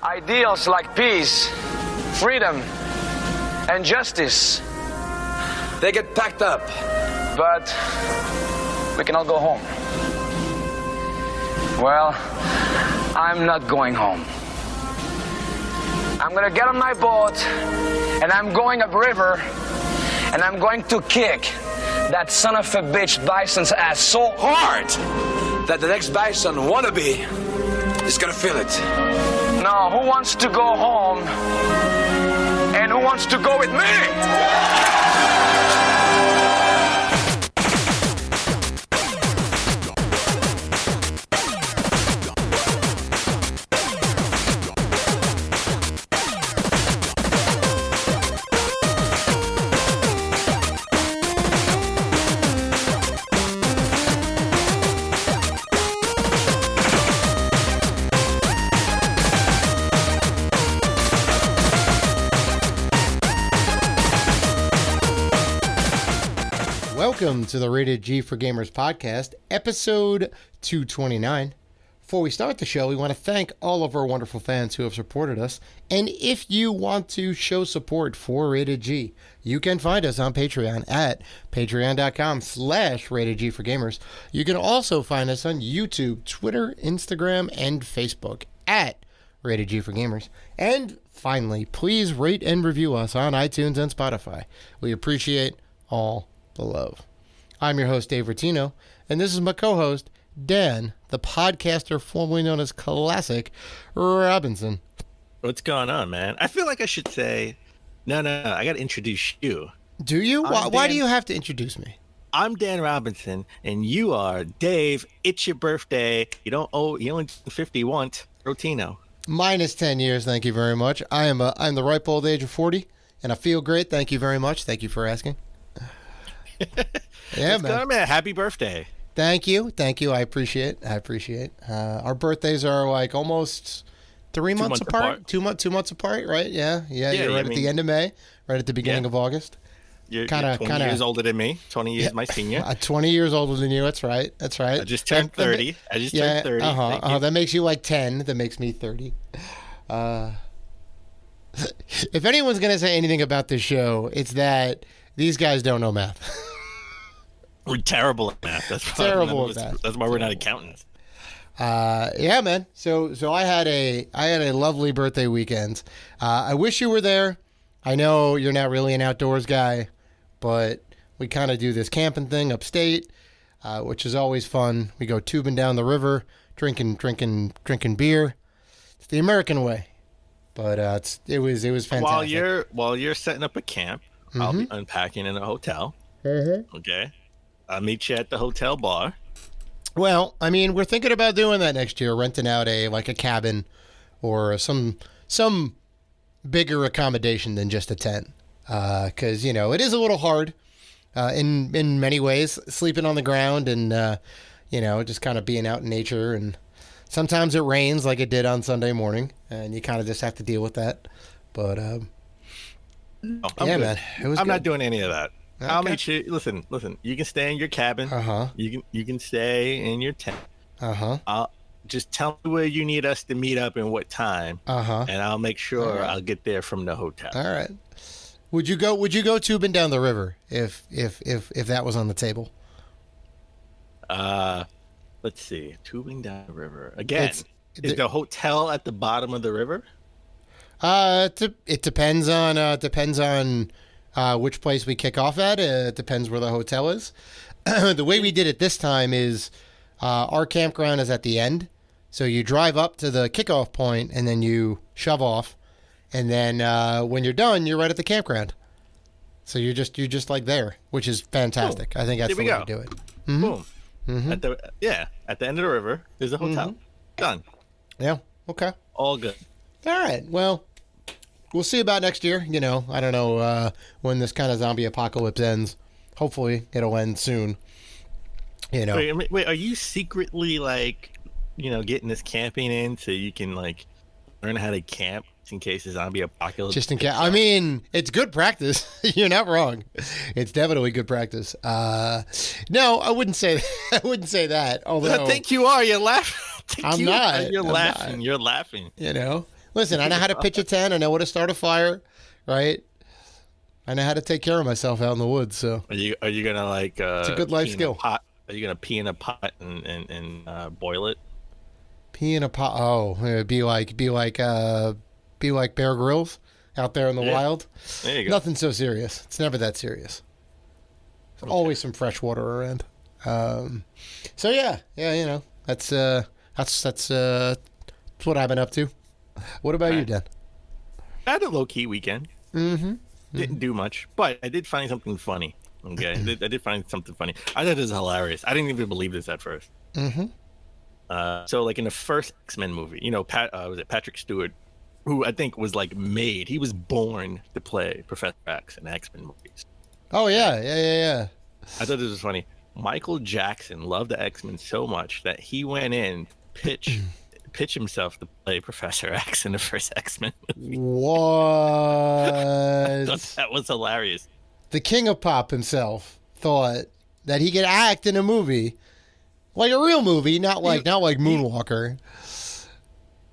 Ideals like peace, freedom, and justice, they get packed up, but we can all go home. Well, I'm not going home. I'm gonna get on my boat, and I'm going upriver, and I'm going to kick that son of a bitch bison's ass so hard that the next bison wannabe is gonna feel it. Now, who wants to go home? And who wants to go with me? Welcome to the Rated G for Gamers podcast, episode 229. Before we start the show, we want to thank all of our wonderful fans who have supported us. And if you want to show support for Rated G, you can find us on Patreon at patreon.com/Rated G for Gamers. You can also find us on YouTube, Twitter, Instagram, and Facebook at Rated G for Gamers. And finally, please rate and review us on iTunes and Spotify. We appreciate all the love. I'm your host, Dave Rotino, and this is my co-host, Dan, the podcaster formerly known as Classic Robinson. What's going on, man? I feel like I should say, no, I got to introduce you. Do you? Why do you have to introduce me? I'm Dan Robinson, and you are Dave. It's your birthday. You only 51. Rotino. Minus 10 years, thank you very much. I'm the ripe old age of 40, and I feel great. Thank you very much. Thank you for asking. Yeah, man. Happy birthday. Thank you. I appreciate. Our birthdays are like almost 3 months apart. 2 months apart, right? Yeah. You're right at the end of May, right at the beginning of August. You're 20 years older than me. 20 years my senior. 20 years older than you. That's right. I just turned 30. Turned 30. That makes you like 10. That makes me 30. If anyone's going to say anything about this show, it's that these guys don't know math. We're terrible at math. That's terrible at math. That's why we're not accountants. Yeah, man. So I had a lovely birthday weekend. I wish you were there. I know you're not really an outdoors guy, but we kind of do this camping thing upstate, which is always fun. We go tubing down the river, drinking beer. It's the American way. But it was fantastic. While you're setting up a camp, I'll be unpacking in a hotel. Mm-hmm. Okay. I'll meet you at the hotel bar. Well, I mean, we're thinking about doing that next year, renting out a cabin or some bigger accommodation than just a tent. Because, it is a little hard in many ways, sleeping on the ground and, just kind of being out in nature. And sometimes it rains like it did on Sunday morning, and you kind of just have to deal with that. But, man, it was I'm good. not doing any of that. Okay. I'll meet you. Listen. You can stay in your cabin. You can stay in your tent. I'll just tell me where you need us to meet up and what time. And I'll make sure I'll get there from the hotel. All right. Would you go tubing down the river if that was on the table? Let's see. Tubing down the river again. Is the hotel at the bottom of the river? It depends on which place we kick off at. It depends where the hotel is. The way we did it this time is our campground is at the end. So you drive up to the kickoff point and then you shove off. And then when you're done, you're right at the campground. So you're just like there, which is fantastic. Cool. I think that's the way to do it. Mm-hmm. Boom. Mm-hmm. At the end of the river, there's a hotel. Done. Yeah. Okay. All good. All right. Well, we'll see about next year. I don't know when this kind of zombie apocalypse ends. Hopefully, it'll end soon. Wait, are you secretly getting this camping in so you can learn how to camp in case a zombie apocalypse? Just in case. I mean, it's good practice. You're not wrong. It's definitely good practice. No, I wouldn't say. I wouldn't say that. Although I think you are. You're laughing. I'm not. You're laughing. You're laughing. Listen, I know how to pitch a tent. I know how to start a fire, right? I know how to take care of myself out in the woods. So are you gonna like? It's a good life skill. Are you gonna pee in a pot and boil it? Pee in a pot. Oh, it'd be like Bear Grylls out there in the wild. There you go. Nothing so serious. It's never that serious. There's always some fresh water around. So yeah, you know, that's what I've been up to. What about you, Dan? I had a low key weekend. Didn't do much, but I did find something funny. Okay, I did find something funny. I thought it was hilarious. I didn't even believe this at first. So like in the first X-Men movie, you know, was it Patrick Stewart, who I think was like made. He was born to play Professor X in X-Men movies. Oh yeah. I thought this was funny. Michael Jackson loved the X-Men so much that he went in pitch himself to play Professor X in the first X-Men movie. What? I thought that was hilarious. The king of pop himself thought that he could act in a movie, like a real movie, not like Moonwalker.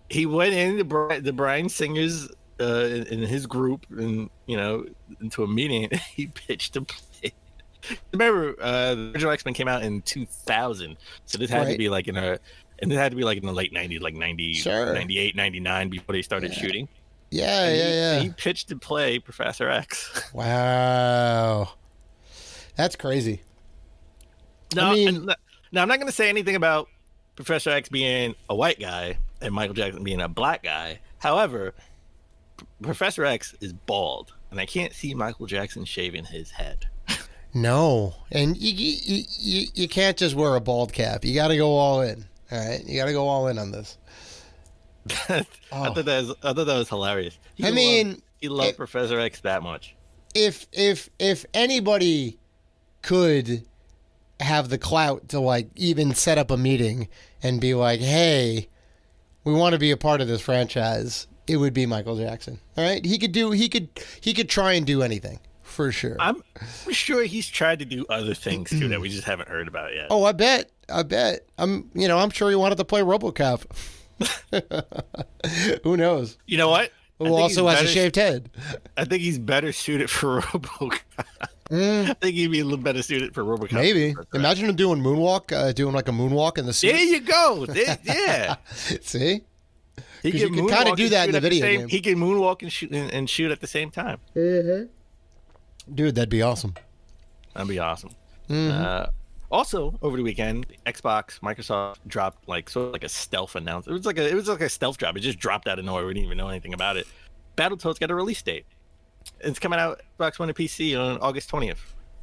He went in the Bryan Singers in his group, and you know, into a meeting. He pitched to play. Remember, the original X-Men came out in 2000, so this had to be like in the late 90s, like 90, 98, 99, before they started shooting. Yeah. He pitched to play Professor X. Wow, that's crazy. No, I'm not going to say anything about Professor X being a white guy and Michael Jackson being a black guy. However, Professor X is bald, and I can't see Michael Jackson shaving his head. No, and you can't just wear a bald cap. You got to go all in. All right, you got to go all in on this. I thought that was hilarious. He loved Professor X that much. If anybody could have the clout to like even set up a meeting and be like, "Hey, we want to be a part of this franchise," it would be Michael Jackson. All right, he could try and do anything for sure. I'm sure he's tried to do other things too that we just haven't heard about yet. Oh, I bet. I'm sure he wanted to play RoboCop. Who knows? You know what? Who also has a shaved head. I think he's better suited for RoboCop. I think he'd be a little better suited for RoboCop. Maybe. Imagine him doing moonwalk, doing like a moonwalk in the suit. There you go. Yeah. See? He can kind of do that in the video game. He can moonwalk and shoot at the same time. Mm-hmm. Dude, that'd be awesome. That'd be awesome. Mm-hmm. Also, over the weekend, Xbox, Microsoft dropped like sort of like a stealth announcement. It was like a stealth drop. It just dropped out of nowhere. We didn't even know anything about it. Battletoads got a release date. It's coming out Xbox One and PC on August 20th.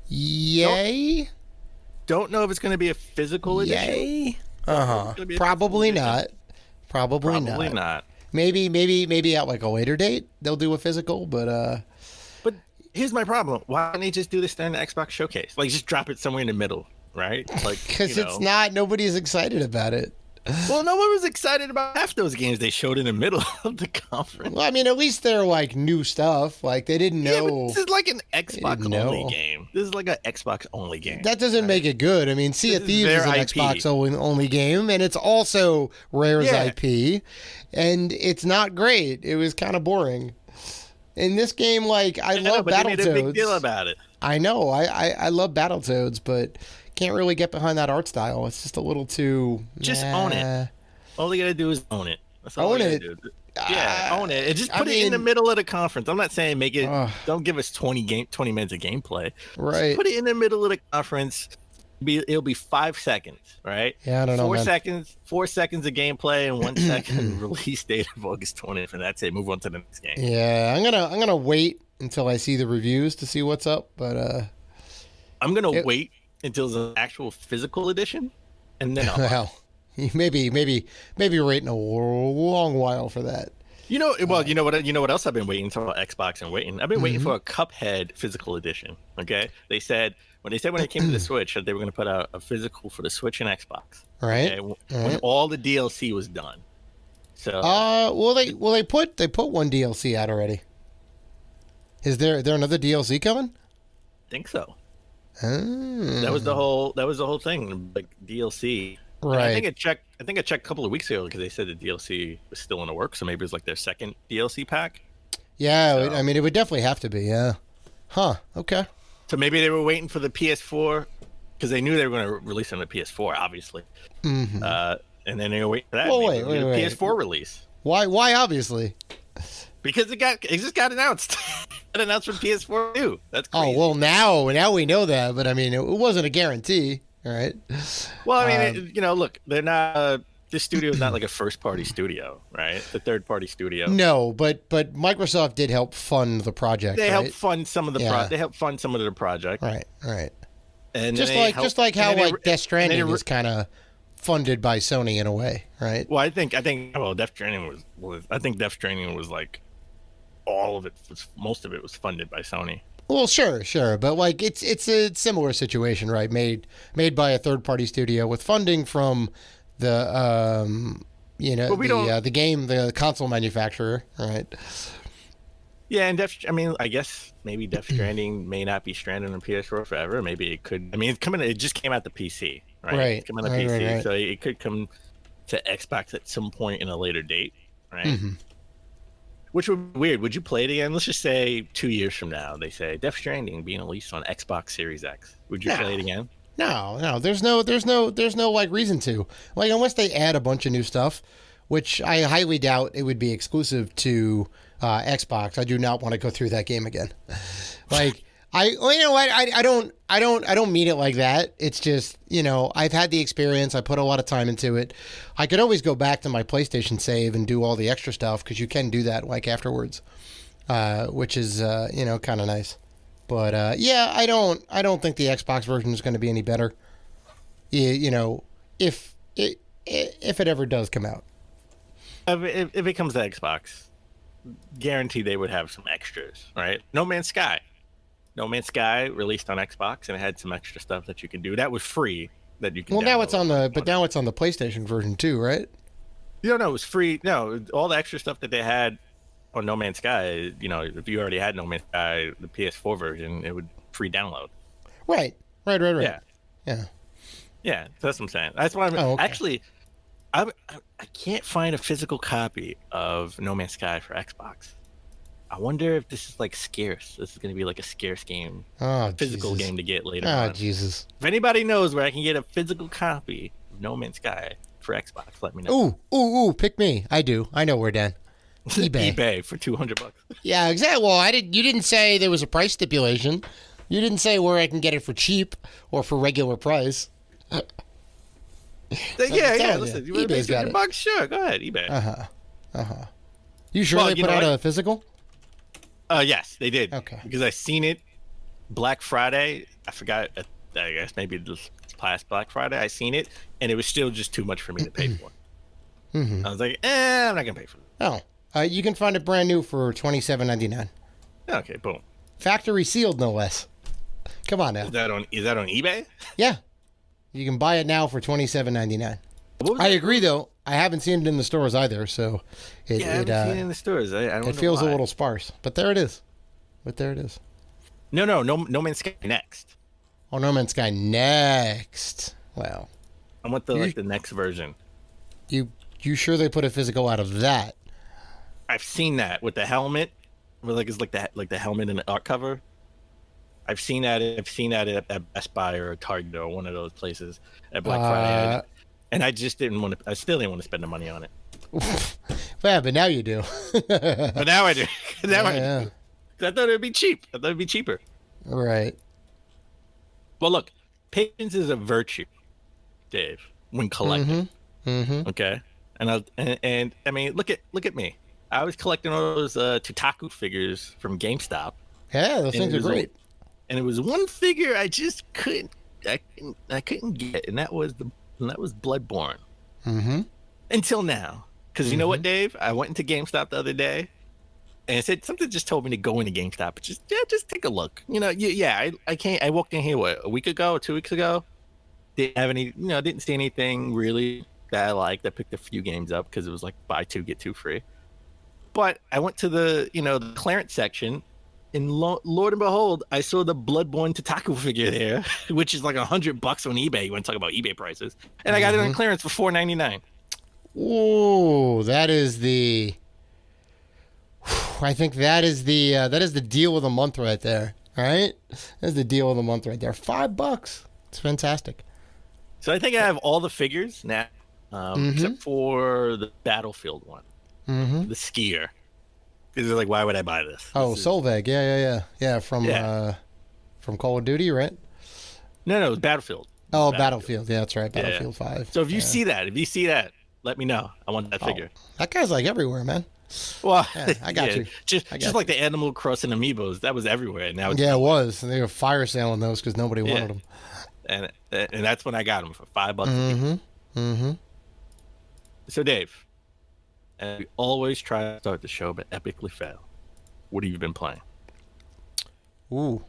Yay! Don't know if it's going to be a physical edition. Yay! Probably not. Probably not. Maybe at like a later date they'll do a physical, but here's my problem. Why don't they just do this during the Xbox showcase? Like just drop it somewhere in the middle, right? Like because it's not. Nobody's excited about it. Well, no one was excited about half those games they showed in the middle of the conference. Well, I mean, at least they're like new stuff. Like they didn't know. Yeah, but this is like an Xbox only game. This is like an Xbox only game. That doesn't make it good. I mean, Sea of Thieves is an Xbox only game, and it's also Rare's IP, and it's not great. It was kind of boring. In this game, like I love Battletoads. They made a big deal about it. I know. I love Battletoads, but can't really get behind that art style. It's just a little too. Just own it. All you gotta do is own it. That's all own it. Do. Yeah, own it. And just put it in the middle of the conference. I'm not saying make it. Don't give us 20 minutes of gameplay. Right. Just put it in the middle of the conference. It'll be 5 seconds, right? Yeah, I don't know. 4 seconds of gameplay and 1 second release date of August 20th, and that's it. Move on to the next game. Yeah, I'm gonna wait until I see the reviews to see what's up, but I'm gonna wait until there's an actual physical edition, and then maybe waiting a long while for that. You know what else I've been waiting for Xbox and waiting. I've been waiting for a Cuphead physical edition. Okay, when it came to the Switch that they were going to put out a physical for the Switch and Xbox. Right. Okay? When all the DLC was done. So. They put one DLC out already. Is there another DLC coming? I think so. That was the whole thing, like DLC. And Right. I think I checked a couple of weeks ago because they said the DLC was still in the works, so maybe it's like their second DLC pack. Yeah, So, I mean, it would definitely have to be. Yeah. Huh. Okay. so maybe they were waiting for the PS4 because they knew they were going to release on the PS4, obviously. Mm-hmm. And then they were waiting for that. Well, Maybe wait. PS4 release. Why? Obviously. Because it just got announced. It announced for PS4 too. That's crazy. Oh well, now we know that, but I mean, it wasn't a guarantee, all right? Well, I mean, look, they're not. This studio is not like a first-party studio, right? It's a third-party studio. No, but Microsoft did help fund the project. They right? helped fund some of the They helped fund some of the project. Right. And just like how Death Stranding is kind of funded by Sony in a way, right? Well, I think Death Stranding was like all of it was most of it was funded by Sony. Well, sure, but like it's a similar situation, right? Made by a third party studio with funding from the the console manufacturer, right? Yeah, and I guess maybe Death Stranding may not be stranded on PS4 forever. Maybe it could. I mean, it just came out the PC, right? Right. It's coming on the PC, right. So it could come to Xbox at some point in a later date, right? Mm-hmm. Which would be weird. Would you play it again? Let's just say 2 years from now, they say Death Stranding being released on Xbox Series X. Would you play it again? No. There's no like reason to. Like unless they add a bunch of new stuff, which I highly doubt it would be exclusive to Xbox. I do not want to go through that game again. Like I don't mean it like that. It's just, I've had the experience. I put a lot of time into it. I could always go back to my PlayStation save and do all the extra stuff because you can do that like afterwards, which is kind of nice. But I don't think the Xbox version is going to be any better. If it ever does come out. If it comes to Xbox, guarantee they would have some extras, right? No Man's Sky released on Xbox, and it had some extra stuff that you can do. That was free. That you can. Well, now it's on the PlayStation version too, right? No, it was free. No, all the extra stuff that they had on No Man's Sky. If you already had No Man's Sky, the PS4 version, it would free download. Right. Yeah. That's what I'm saying. That's why okay. Actually, I can't find a physical copy of No Man's Sky for Xbox. I wonder if this is like scarce. This is going to be like a scarce game, physical game to get later on. Oh, Jesus. If anybody knows where I can get a physical copy of No Man's Sky for Xbox, let me know. Ooh, pick me. I do. I know where, Dan. eBay for $200. Yeah, exactly. Well, you didn't say there was a price stipulation. You didn't say where I can get it for cheap or for regular price. Yeah. Listen, you want to eBay's pay got $200? Sure, go ahead, eBay. You sure they put out a physical? Yes, they did. Okay. Because I seen it Black Friday. I forgot. I guess maybe this past Black Friday. I seen it, and it was still just too much for me to pay for. I was like, I'm not gonna pay for it. Oh, you can find it brand new for $27.99. Okay, boom. Factory sealed, no less. Come on now. Is that on eBay? Yeah, you can buy it now for $27.99. I agree, though. I haven't seen it in the stores either, so I haven't seen it in the stores. I don't know. It feels why. a little sparse, but there it is. No Man's Sky next. Oh, No Man's Sky next. Well, I want the next version. You sure they put a physical out of that? I've seen that with the helmet, where it's like the helmet in the art cover. I've seen that at Best Buy or Target or one of those places at Black Friday. And I just didn't want to. I still didn't want to spend the money on it. Yeah, but now you do. But now I do. I do. I thought it'd be cheap. I thought it'd be cheaper. Right. Well, look, patience is a virtue, Dave, when collecting. Mm-hmm. Okay, and I mean, look at me. I was collecting all those Tutaku figures from GameStop. Yeah, those things are great. And it was one figure I just couldn't get, and that was Bloodborne. Mm-hmm. Until now, because you know what, Dave? I went into GameStop the other day, and it said something just told me to go into GameStop, but just take a look. I walked in here a week ago or 2 weeks ago. Didn't have any, didn't see anything really that I liked. I picked a few games up because it was like buy two get two free. But I went to the clearance section, And Lord and behold, I saw the Bloodborne Tataku figure there, which is like $100 on eBay. You want to talk about eBay prices? And I got it on clearance for $4.99. Ooh, that is the. I think that is the deal of the month right there. Right? That's the deal of the month right there. $5. It's fantastic. So I think I have all the figures now, except for the Battlefield one, the skier. Because like, why would I buy this? Oh, Solveig, yeah, from Call of Duty, right? No, Battlefield. Oh, Battlefield, yeah, that's right, Battlefield 5. So if you see that, let me know. I want that figure. That guy's like everywhere, man. Well, I got you. Just like the Animal Crossing amiibos, that was everywhere. Now it's it was. And they were fire selling those because nobody wanted them. And that's when I got them for $5. So Dave, and we always try to start the show but epically fail. What have you been playing? Ooh,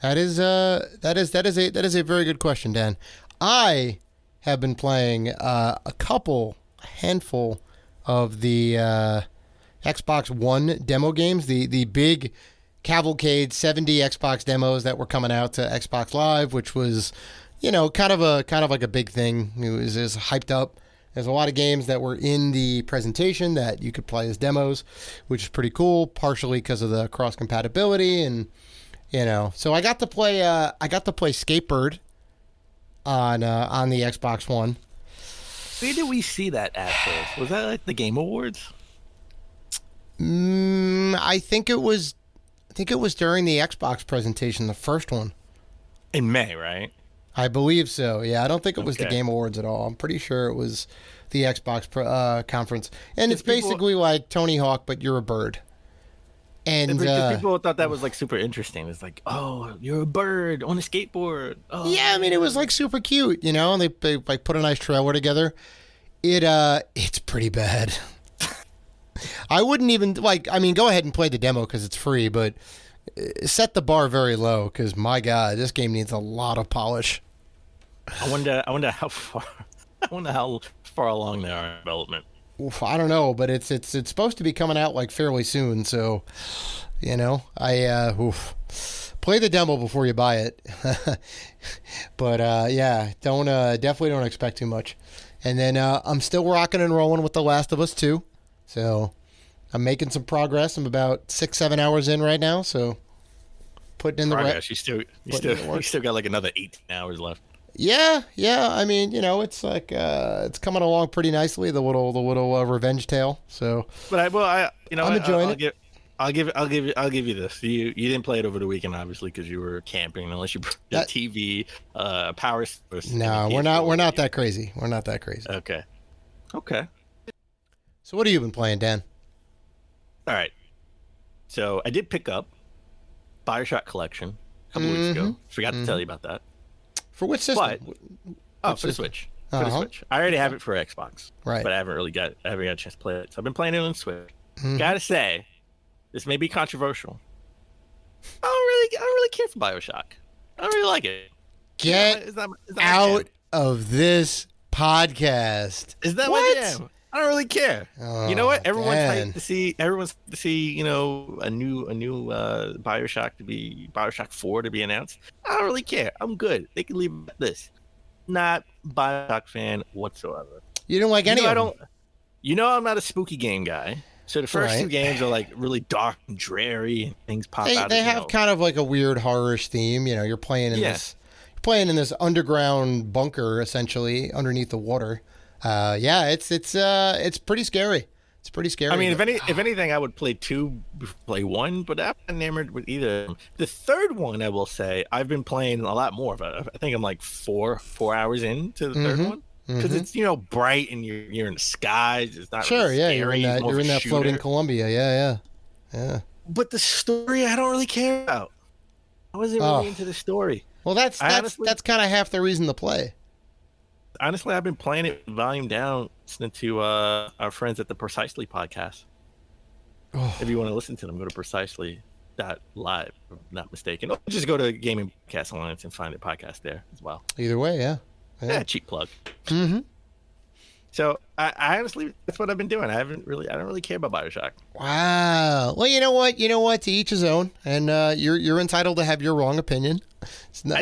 that is a very good question, Dan. I have been playing a handful of the Xbox One demo games, the big cavalcade 70 Xbox demos that were coming out to Xbox Live, which was, kind of like a big thing. It was hyped up. There's a lot of games that were in the presentation that you could play as demos, which is pretty cool, partially because of the cross compatibility and So I got to play Skatebird on the Xbox One. Where did we see that at first? Was that like the Game Awards? I think it was during the Xbox presentation, the first one. In May, right? I believe so. Yeah, I don't think it was the Game Awards at all. I'm pretty sure it was the Xbox conference. And it's basically like Tony Hawk, but you're a bird. And people thought that was like super interesting. It's like, oh, you're a bird on a skateboard. Oh. Yeah, I mean, it was like super cute, and they like put a nice trailer together. It's pretty bad. I wouldn't even go ahead and play the demo because it's free, but set the bar very low because my God, this game needs a lot of polish. I wonder how far along they are in development. Oof, I don't know, but it's supposed to be coming out like fairly soon, so play the demo before you buy it. But definitely don't expect too much. And then I'm still rocking and rolling with The Last of Us 2. So I'm making some progress. I'm about 6-7 hours in right now. So putting in progress. You still got like another 18 hours left. Yeah. I mean, it's like it's coming along pretty nicely. The little revenge tale. So, but I'm enjoying it. I'll give you this. You didn't play it over the weekend, obviously, because you were camping. Unless you brought your TV, power source. No, we're not that crazy. We're not that crazy. Okay. So what have you been playing, Dan? All right. So I did pick up BioShock Collection a couple weeks ago. Forgot to tell you about that. For which system? For the Switch. For the Switch. I already have it for Xbox. Right. But I haven't got a chance to play it. So I've been playing it on Switch. Gotta say, this may be controversial. I don't really care for BioShock. I don't really like it. Get out of this podcast. Is that my jam? I don't really care. Oh, you know what? Everyone's Dan. hyped to see. Everyone's to see. A new BioShock to be BioShock 4 to be announced. I don't really care. I'm good. They can leave it at this. Not BioShock fan whatsoever. You don't like any of them. I'm not a spooky game guy. So the first two games are like really dark and dreary, and things pop out. They have kind of like a weird horror-ish theme. You're playing in this underground bunker, essentially underneath the water. It's pretty scary. It's pretty scary. I mean, if anything, I would play 2 before play 1, but I'm not enamored with either. The third one, I will say, I've been playing a lot more of it. I think I'm like 4 hours into the third one. Because it's bright and you're in the skies. It's not really scary. You're in that floating Columbia. Yeah. But the story, I don't really care about. I wasn't really into the story. Well, that's kind of half the reason to play. Honestly, I've been playing it volume down, listening to our friends at the Precisely podcast. Oh. If you want to listen to them, go to precisely.live, if I'm not mistaken. Or just go to Gaming Podcast Alliance and find the podcast there as well. Either way, yeah. Cheap plug. So I honestly, that's what I've been doing. I don't really care about BioShock. Wow. Well, you know what? To each his own, and you're entitled to have your wrong opinion. It's not,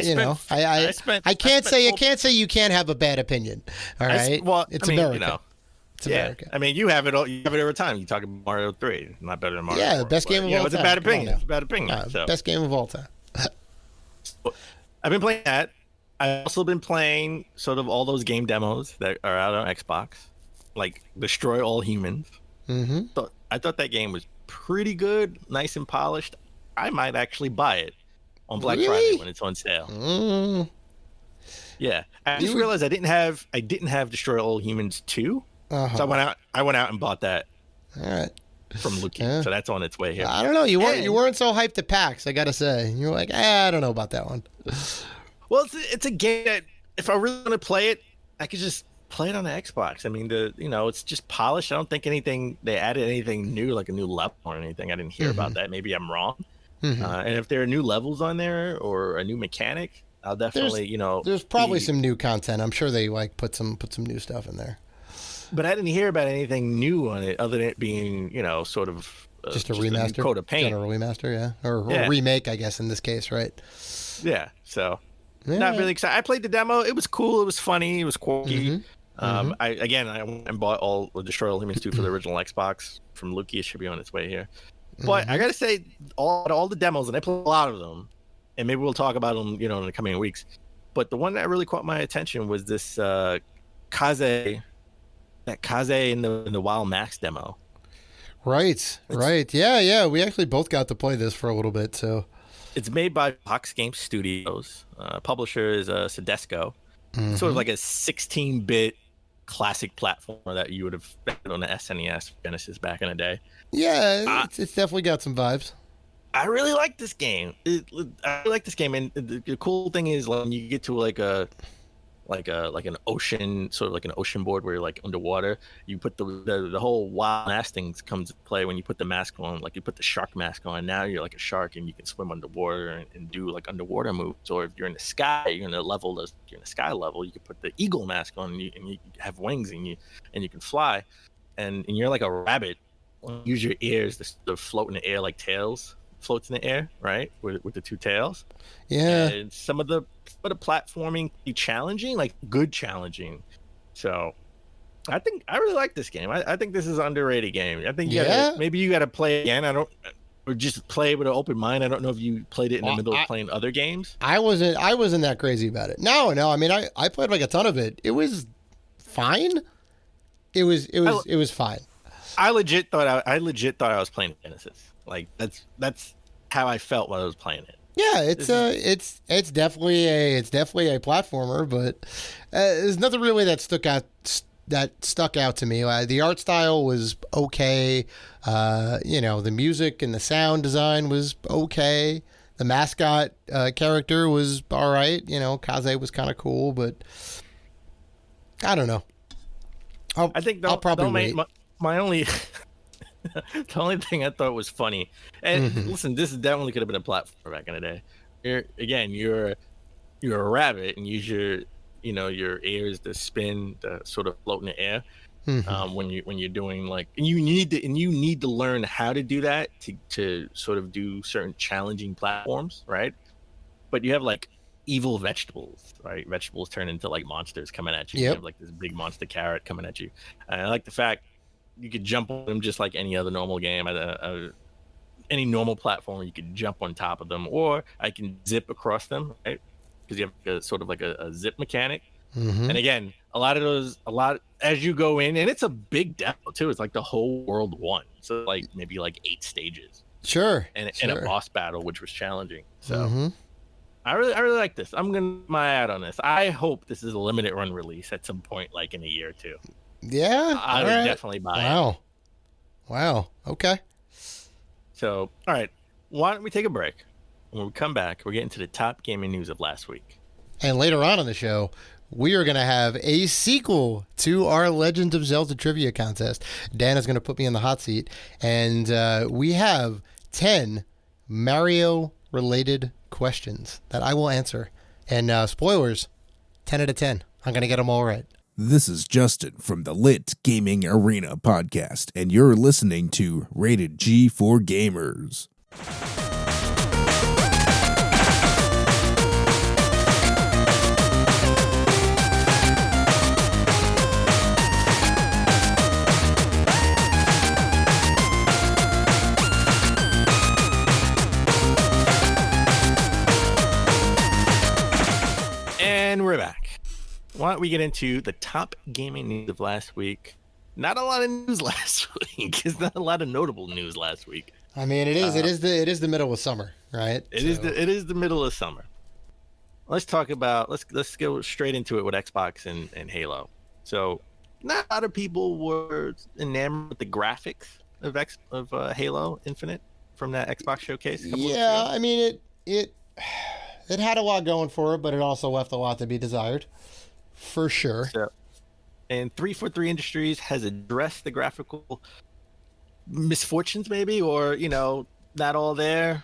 I can't say you can't have a bad opinion. All right. It's America. It's America. I mean, you have it every time. You talk about Mario 3, not better than Mario 4. Yeah, best game of all time. It's a bad opinion. It's a bad opinion. Best game of all time. I've been playing that. I've also been playing sort of all those game demos that are out on Xbox, like Destroy All Humans. Mm-hmm. So I thought that game was pretty good, nice and polished. I might actually buy it on Black Friday when it's on sale. Mm. Yeah, I just realized I didn't have Destroy All Humans 2, so I went out and bought that. All right. From Luigi, so that's on its way here. I don't know. You weren't so hyped to PAX, I gotta say. You were like, I don't know about that one. Well, it's a game that if I really want to play it, I could just play it on the Xbox. I mean, it's just polished. I don't think they added anything new, like a new level or anything. I didn't hear about that. Maybe I'm wrong. Mm-hmm. And if there are new levels on there or a new mechanic, I'll definitely, There's probably some new content. I'm sure they put some new stuff in there. But I didn't hear about anything new on it other than it being, sort of just a remaster, a coat of paint, general remaster, yeah, or remake, I guess in this case, right? Yeah. So not really excited. I played the demo. It was cool. It was funny. It was quirky. Mm-hmm. I went and bought all the Destroy All Humans 2 for the original Xbox from Luki. It should be on its way here. But I gotta say, all the demos, and I played a lot of them, and maybe we'll talk about them, in the coming weeks. But the one that really caught my attention was this Kaze. That Kaze in the WoW Max demo. Right. Yeah. We actually both got to play this for a little bit. So it's made by Box Game Studios. Publisher is Sedesco. Mm-hmm. Sort of like a 16-bit classic platformer that you would have found on the SNES Genesis back in the day. Yeah, it's definitely got some vibes. I really like this game. And the cool thing is, when you get to like an ocean, sort of like an ocean board where you're like underwater, you put the whole wild mask things comes into play when you put the mask on. Like you put the shark mask on, now you're like a shark and you can swim underwater and do like underwater moves. Or if you're in the sky, you're in the sky level, you can put the eagle mask on and you have wings and you can fly, and you're like a rabbit. Use your ears to sort of float in the air like tails floats in the air, right, with the two tails. Yeah. And some of the platforming be challenging, like good challenging. So I really like this game. I think this is an underrated game. I think maybe you got to play again. Or just play with an open mind. I don't know if you played it in the middle of playing other games. I wasn't that crazy about it. No. I mean, I played like a ton of it. It was fine. It was fine. I legit thought I was playing Genesis. Like that's how I felt when I was playing it. Yeah, it's definitely a platformer, but there's nothing really that stuck out to me. The art style was okay. The music and the sound design was okay. The mascot character was all right. Kaze was kind of cool, but I don't know. I'll probably wait. My only the only thing I thought was funny, and listen, this definitely could have been a platform back in the day. You're a rabbit and use your ears to spin, to sort of float in the air. When you're doing like, and you need to learn how to do that to sort of do certain challenging platforms, right? But you have like evil vegetables, right? Vegetables turn into like monsters coming at you. Yep. You have like this big monster carrot coming at you. And I like the fact you could jump on them just like any other normal game. Any normal platform, you could jump on top of them, or I can zip across them, right? Because you have a sort of like a zip mechanic. And again, a lot as you go in, and it's a big demo too. It's like the whole world one, so like maybe like 8 stages. Sure. And a boss battle, which was challenging. So I really like this. I'm gonna put my ad on this. I hope this is a limited run release at some point, like in a year or two. Yeah, I would definitely buy it. Wow. Okay. So, all right, why don't we take a break? When we come back, we're getting to the top gaming news of last week. And later on in the show, we are going to have a sequel to our Legend of Zelda trivia contest. Dan is going to put me in the hot seat, and we have 10 Mario-related questions that I will answer. And spoilers, 10 out of 10. I'm going to get them all right. This is Justin from the Lit Gaming Arena podcast, and you're listening to Rated G for Gamers. And we're back. Why don't we get into the top gaming news of last week? Not a lot of news last week. It's not a lot of notable news last week. I mean, it is the middle of summer, right? It is the middle of summer. Let's talk about let's go straight into it with Xbox and Halo. So, not a lot of people were enamored with the graphics of Halo Infinite from that Xbox showcase. Yeah, I mean it had a lot going for it, but it also left a lot to be desired. For sure. So, and 343 Industries has addressed the graphical misfortunes, maybe, or not all there.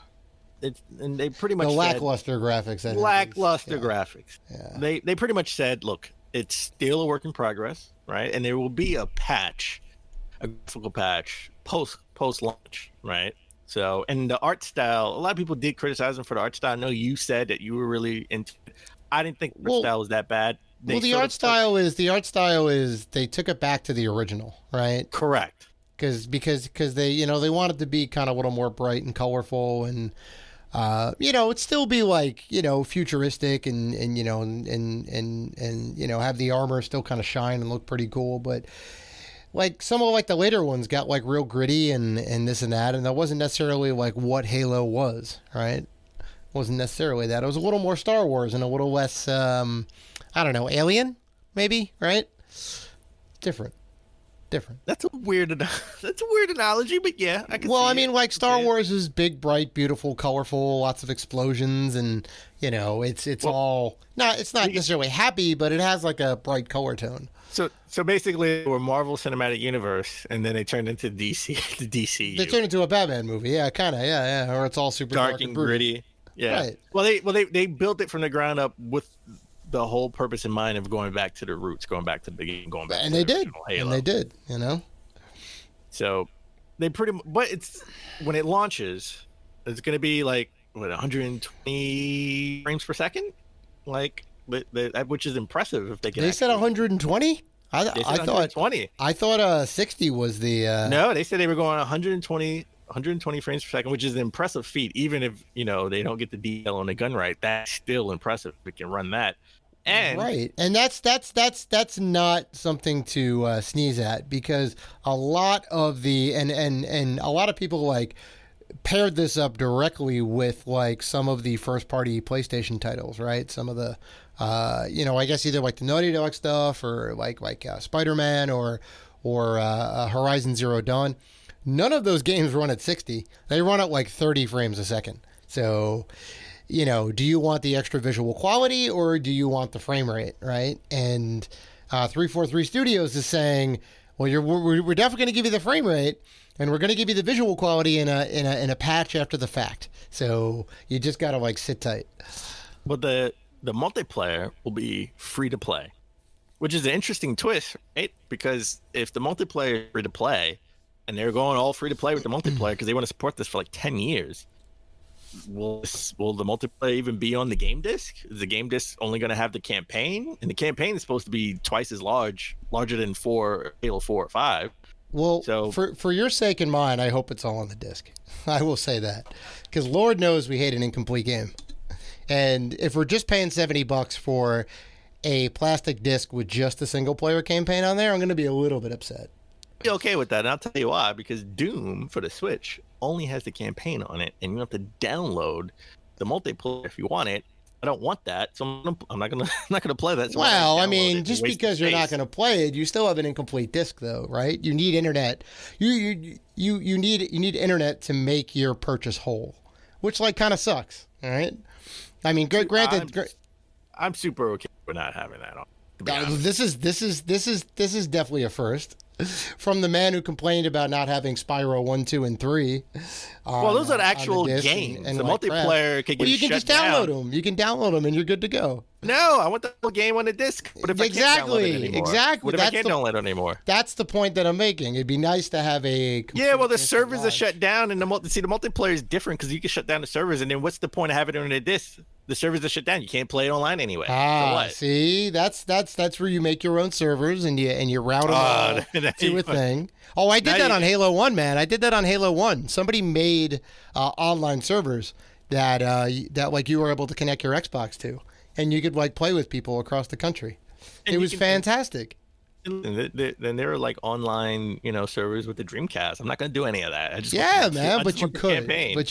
And they pretty much lackluster graphics. Graphics. Yeah. They pretty much said, look, it's still a work in progress, right? And there will be a graphical patch post launch, right? So, and the art style, a lot of people did criticize them for the art style. I know you said that you were really into it. I didn't think the style was that bad. The art style is they took it back to the original, right? Correct. Because they wanted to be kind of a little more bright and colorful, and it'd still be like futuristic and have the armor still kind of shine and look pretty cool, but like some of like the later ones got like real gritty and this and that, and that wasn't necessarily like what Halo was, right? Wasn't necessarily that. It was a little more Star Wars and a little less Alien, maybe, right? Different. That's a weird analogy, but yeah, I can. Well, I mean, like Star Wars is big, bright, beautiful, colorful, lots of explosions, and it's not necessarily happy, but it has like a bright color tone. So basically, we're Marvel Cinematic Universe, and then they turned into DC, the DCU. They turned into a Batman movie, yeah, kind of, yeah, or it's all super dark and gritty. Yeah. Right. Well, they built it from the ground up with the whole purpose in mind of going back to the roots, going back to the beginning, going back. And to they did. Halo. And they did. So they but it's when it launches, it's going to be like 120 frames per second, like which is impressive if they can. They said 120. I thought 120. I thought 60 was the. No, they said they were going 120 frames per second, which is an impressive feat. Even if they don't get the detail on the gun right, that's still impressive. We can run that, and right, and that's not something to sneeze at, because a lot of the and a lot of people like paired this up directly with like some of the first party PlayStation titles, right? Some of the I guess either like the Naughty Dog stuff or like Spider-Man or Horizon Zero Dawn. None of those games run at 60. They run at like 30 frames a second. So, do you want the extra visual quality or do you want the frame rate, right? And 343 Studios is saying, well, we're definitely going to give you the frame rate, and we're going to give you the visual quality in a patch after the fact. So you just got to like sit tight. But the multiplayer will be free to play, which is an interesting twist, right? Because if the multiplayer is free to play, and they're going all free to play with the multiplayer because they want to support this for like 10 years. Will the multiplayer even be on the game disc? Is the game disc only going to have the campaign? And the campaign is supposed to be twice as larger than Halo 4 or 5. Well, so, for your sake and mine, I hope it's all on the disc. I will say that, because Lord knows we hate an incomplete game. And if we're just paying $70 for a plastic disc with just a single player campaign on there, I'm going to be a little bit upset. Be okay with that, and I'll tell you why. Because Doom for the Switch only has the campaign on it, and you have to download the multiplayer if you want it. I don't want that, so I'm not gonna play that. So well, I mean, just because you're not gonna play it, you still have an incomplete disc, though, right? You need internet. You need internet to make your purchase whole, which like kind of sucks. All right. I mean, granted, I'm super okay with not having that on. This is definitely a first. From the man who complained about not having Spyro 1, 2, and 3. Well, those are the actual games. And the multiplayer can get you can shut just download down. them. You can download them, and you're good to go. No, I want the whole game on the disc. But if I can't download it anymore? Exactly. What if I can't download it anymore? That's the point that I'm making. It'd be nice to have a... Yeah, well, the servers are shut down, and the multiplayer is different because you can shut down the servers, and then what's the point of having it on the disc? The servers are shut down. You can't play it online anyway. So what? See, that's where you make your own servers and you route them all to a thing. Oh, I did that on Halo 1, man. I did that on Halo 1. Somebody made online servers that like you were able to connect your Xbox to, and you could like play with people across the country. It was fantastic. And then there are like online, servers with the Dreamcast. I'm not going to do any of that. But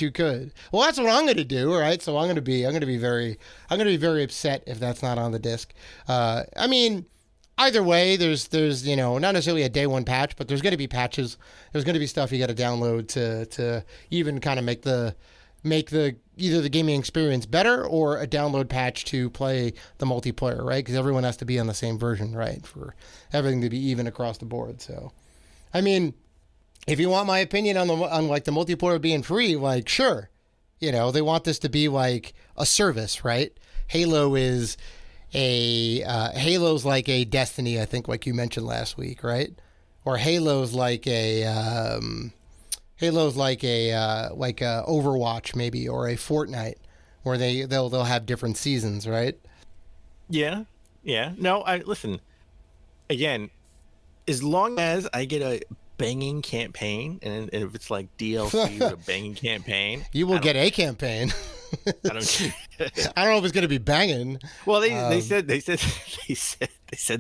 you could. Well, that's what I'm going to do, right? So I'm going to be very upset if that's not on the disc. I mean, either way, there's not necessarily a day one patch, but there's going to be patches. There's going to be stuff you got to download to even kind of make the either the gaming experience better or a download patch to play the multiplayer, right? Because everyone has to be on the same version, right? For everything to be even across the board. So, I mean, if you want my opinion on like the multiplayer being free, like sure, they want this to be like a service, right? Halo's like a Destiny, I think, like you mentioned last week, right? Or Halo's like a Overwatch maybe, or a Fortnite, where they'll have different seasons, right? Yeah. No, listen. Again, as long as I get a banging campaign, and if it's like DLC or a banging campaigin, you will get a campaign. I don't know if it's going to be banging. Well, they said there's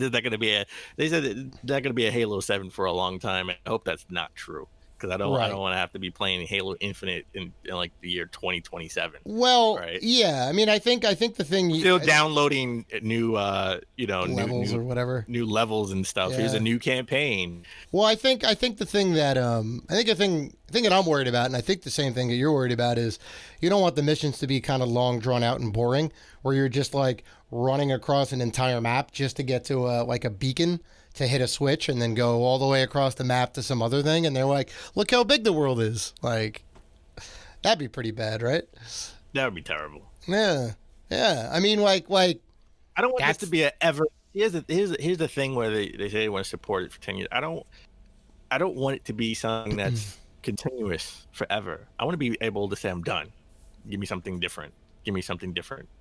not going to be a Halo 7 for a long time. I hope that's not true. Because I don't want to have to be playing Halo Infinite in like the year 2027. Well, right? Yeah. I mean, I think the thing still downloading new levels or whatever, new levels and stuff. Yeah. Here's a new campaign. Well, I think the thing that the thing that I'm worried about, and I think the same thing that you're worried about, is you don't want the missions to be kind of long, drawn out, and boring, where you're just like running across an entire map just to get to a beacon to hit a switch and then go all the way across the map to some other thing, and they're like, look how big the world is. Like, that'd be pretty bad, right? That would be terrible. Yeah. I mean, like I don't want this to be here's the thing where they say they want to support it for 10 years. I don't want it to be something that's continuous forever. I want to be able to say I'm done. Give me something different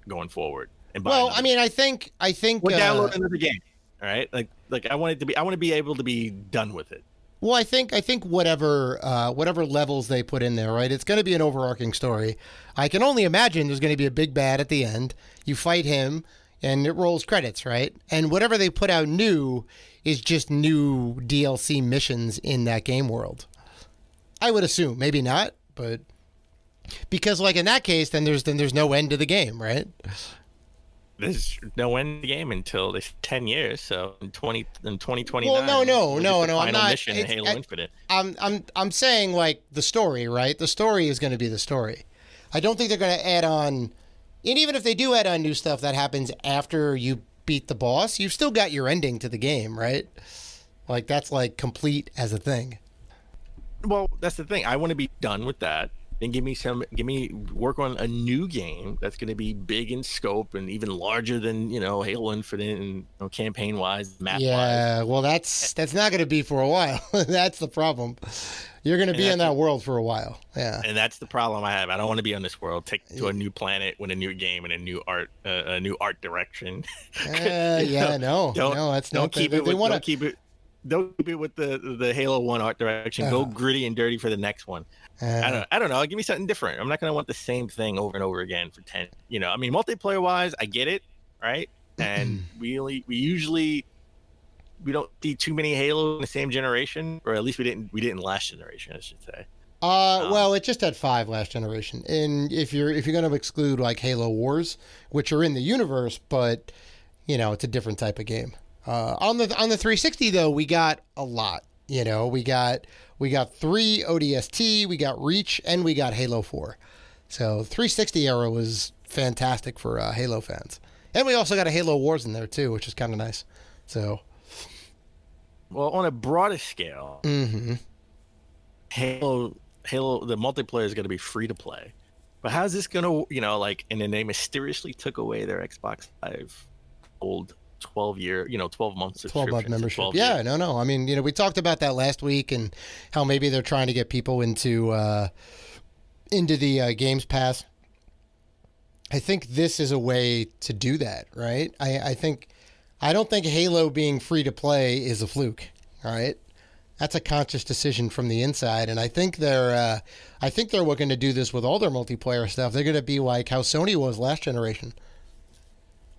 going forward. And I mean, I think we'll download another game. All right, like I want to be able to be done with it. Well, I think whatever levels they put in there, right? It's going to be an overarching story. I can only imagine there's going to be a big bad at the end. You fight him, and it rolls credits, right? And whatever they put out new is just new DLC missions in that game world. I would assume, maybe not, but because like in that case, then there's no end to the game, right? There's no end to the game until this 10 years. So in 2029. Well, no. I'm not. Mission in Halo Infinite. I'm saying like the story, right? The story is going to be the story. I don't think they're going to add on, and even if they do add on new stuff that happens after you beat the boss, you've still got your ending to the game, right? Like that's like complete as a thing. Well, that's the thing. I want to be done with that. And give me work on a new game that's going to be big in scope and even larger than Halo Infinite and campaign wise, map wise. Yeah, well that's not going to be for a while. That's the problem. You're going to be in that world for a while. Yeah, and that's the problem I have. I don't want to be on this world. Take to a new planet with a new game and a new art direction. No, that's not. Don't keep it with the Halo 1 art direction. Go gritty and dirty for the next one. I don't know. Give me something different. I'm not going to want the same thing over and over again for 10. I mean, multiplayer wise, I get it, right? And we don't see too many Halo in the same generation, or at least we didn't last generation, I should say. Well, it just had 5 last generation. And if you're going to exclude like Halo Wars, which are in the universe, but it's a different type of game. On the 360 though, we got a lot. We got 3 ODST, we got Reach, and we got Halo 4. So 360 era was fantastic for Halo fans, and we also got a Halo Wars in there too, which is kind of nice. So, well, on a broader scale, Halo, the multiplayer is going to be free to play. But how's this gonna, like, and then they mysteriously took away their Xbox Live old 12-year, 12-month subscription. 12-month membership. 12 Yeah, years. no. I mean, we talked about that last week and how maybe they're trying to get people into the Games Pass. I think this is a way to do that, right? I don't think Halo being free to play is a fluke, all right? That's a conscious decision from the inside, and I think they're looking to do this with all their multiplayer stuff. They're going to be like how Sony was last generation,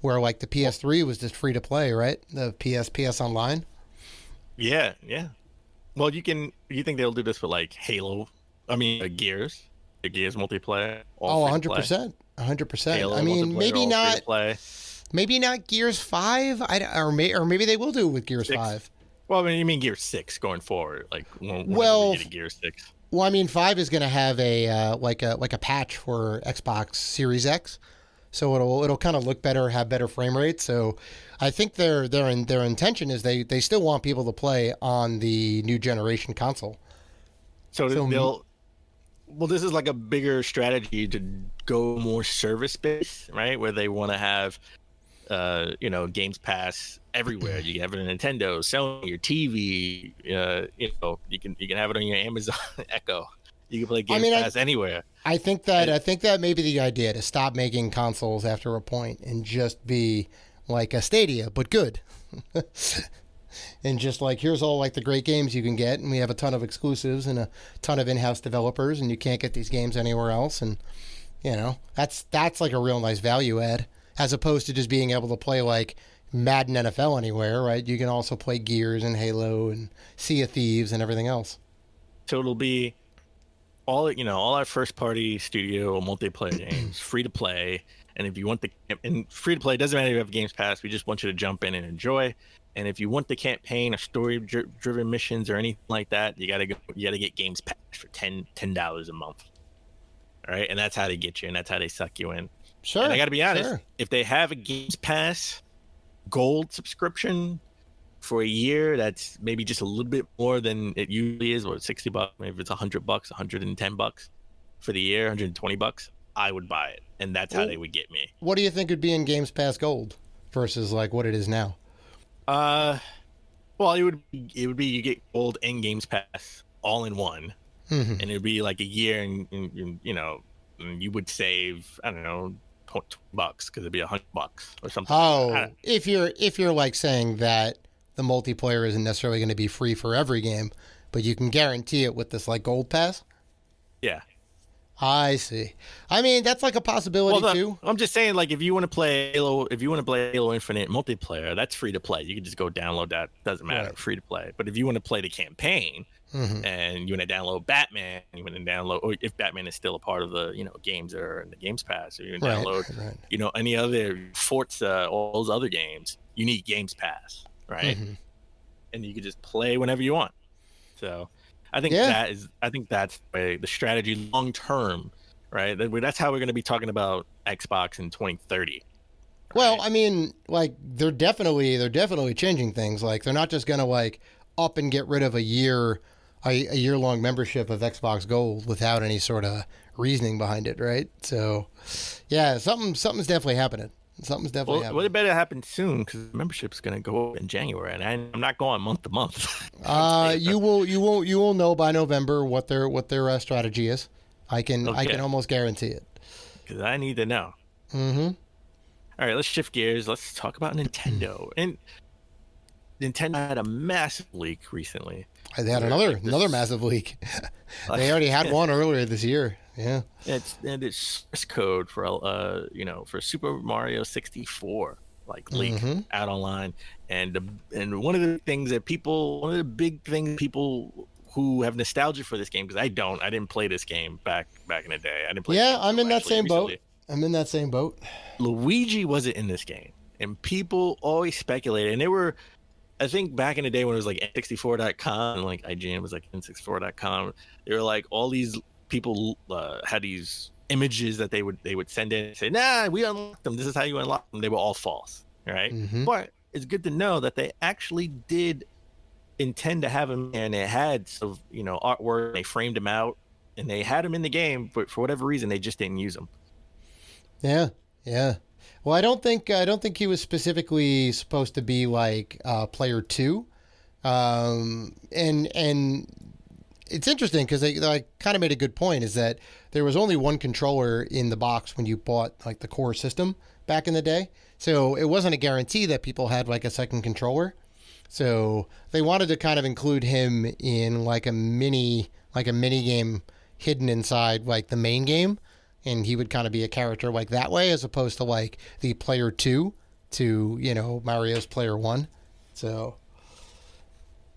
where like the PS3 was just free to play, right? The PS Online. Yeah. Well, you think they'll do this with like Halo? I mean, Gears, the Gears multiplayer. 100%, 100%. I mean, maybe not Gears 5, or maybe they will do it with Gears 5. Well, I mean, you mean Gears 6 going forward, like when we get a Gears 6. Well, I mean, 5 is going to have a like a patch for Xbox Series X, so it'll kind of look better, have better frame rates. So, I think their intention is they still want people to play on the new generation console. So this is like a bigger strategy to go more service based, right? Where they want to have, Games Pass everywhere. You can have it on Nintendo, Sony, your TV. You can have it on your Amazon Echo. You can play Games Pass anywhere. I think that may be the idea, to stop making consoles after a point and just be like a Stadia, but good. And just like, here's all like the great games you can get, and we have a ton of exclusives and a ton of in-house developers, and you can't get these games anywhere else. And that's like a real nice value add, as opposed to just being able to play like Madden NFL anywhere, right? You can also play Gears and Halo and Sea of Thieves and everything else. So it'll be all our first party studio multiplayer games free to play. And if you want and free to play, doesn't matter if you have Games Pass, we just want you to jump in and enjoy. And if you want the campaign or story driven missions or anything like that, you gotta get Games Pass for $10 a month. All right, and that's how they get you, and that's how they suck you in. Sure. And I gotta be honest, sure. If they have a Games Pass gold subscription for a year, that's maybe just a little bit more than it usually is, or $60, maybe it's $100, $110 for the year, $120, I would buy it, and that's how they would get me. What do you think would be in Games Pass Gold versus like what it is now? Well, it would be you get gold and Games Pass all in one, and it'd be like a year, and you would save, I don't know, $20 because it'd be $100 or something. Oh, if you're like saying that the multiplayer isn't necessarily going to be free for every game, but you can guarantee it with this like gold pass. Yeah. I see. I mean, that's like a possibility too. I'm just saying, like, if you want to play Halo Infinite multiplayer, that's free to play. You can just go download that. Doesn't matter, right. Free to play. But if you want to play the campaign and you want to download Batman, or if Batman is still a part of the games that are in the Games Pass, or you can download any other Forza, all those other games, you need Games Pass, right? And you can just play whenever you want. So I think that's the strategy long term, right? That's how we're going to be talking about Xbox in 2030. Right? Well, I mean, like they're definitely changing things. Like they're not just going to like up and get rid of a year-long membership of Xbox Gold without any sort of reasoning behind it, right? So, yeah, something's definitely happening. Happening. Well, it better happen soon because the membership's going to go up in January, and I'm not going month to month. You will know by November what their strategy is. I can almost guarantee it. Because I need to know. All right, let's shift gears. Let's talk about Nintendo. And Nintendo had a massive leak recently. They had another massive leak. They already had one earlier this year. Yeah. It's source code for for Super Mario 64 leak out online, and one of the big things people who have nostalgia for this game, because I didn't play this game back in the day. I didn't play. Yeah, I'm in that same boat. Luigi wasn't in this game, and people always speculated, and they were. I think back in the day when it was like N64.com and like IGN was like N64.com, they were like all these people had these images that they would send in and say, nah, we unlocked them. This is how you unlock them. They were all false, right? But it's good to know that they actually did intend to have them, and it had artwork. They framed them out and they had him in the game, but for whatever reason, they just didn't use him. Yeah, yeah. Well, I don't think he was specifically supposed to be like player 2, and it's interesting because they like kind of made a good point, is that there was only one controller in the box when you bought like the core system back in the day, so it wasn't a guarantee that people had like a second controller. So they wanted to kind of include him in like a mini game hidden inside like the main game, and he would kind of be a character like that way, as opposed to like the player 2 to, you know, Mario's player 1. So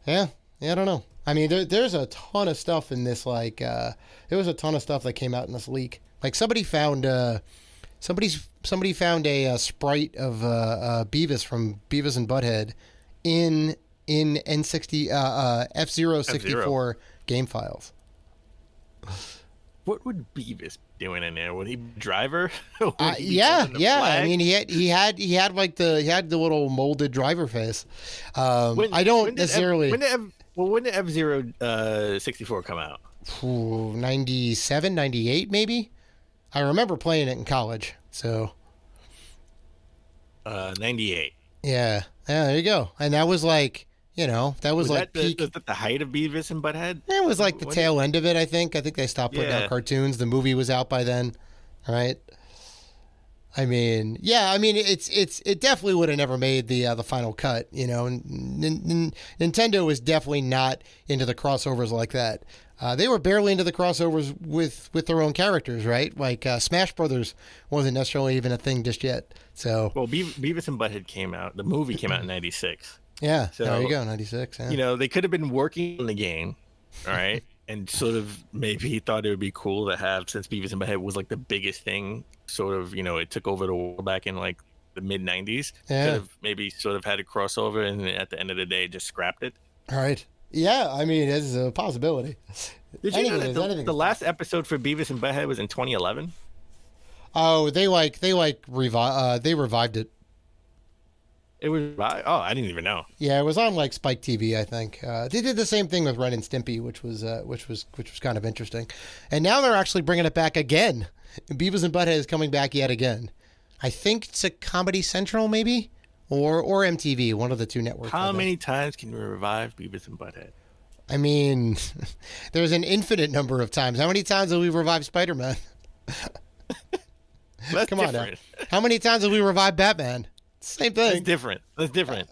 yeah, I don't know. I mean, there's a ton of stuff in this. Like, there was a ton of stuff that came out in this leak. Like, somebody found a sprite of Beavis from Beavis and Butthead in N60 F-Zero 64 game files. What would Beavis be doing in there? Would he be a driver? Yeah. I mean, he had like the little molded driver face. I don't necessarily. When did F-Zero 64 come out? 97, 98 maybe. I remember playing it in college. So 98. Yeah, there you go. And that was like, you know, that was like peak. Was that the height of Beavis and Butthead? It was like the tail end of it, I think. I think they stopped putting out cartoons. The movie was out by then, right? I mean, yeah, I mean, it definitely would have never made the final cut, you know. Nintendo was definitely not into the crossovers like that. They were barely into the crossovers with their own characters, right? Like Smash Brothers wasn't necessarily even a thing just yet. So, well, Beavis and Butthead came out. The movie came out in '96. Yeah, so, there you go, 96. Yeah. You know, they could have been working on the game, all right, and sort of maybe thought it would be cool to have, since Beavis and Butthead was like the biggest thing, sort of, you know, it took over the world back in like the mid '90s. Yeah. Could have maybe sort of had a crossover, and at the end of the day, just scrapped it. All right. Yeah, I mean, it's a possibility. Did you know that the last episode for Beavis and Butthead was in 2011? Oh, they revived it. It was, oh, I didn't even know. Yeah, it was on like Spike TV, I think. They did the same thing with Ren and Stimpy, which was kind of interesting. And now they're actually bringing it back again. Beavis and Butthead is coming back yet again. I think it's a Comedy Central, maybe, or MTV, one of the two networks. How many times can you revive Beavis and Butthead? I mean, there's an infinite number of times. How many times have we revived Spider-Man? Come on now. How many times have we revived Batman? Same thing. That's different.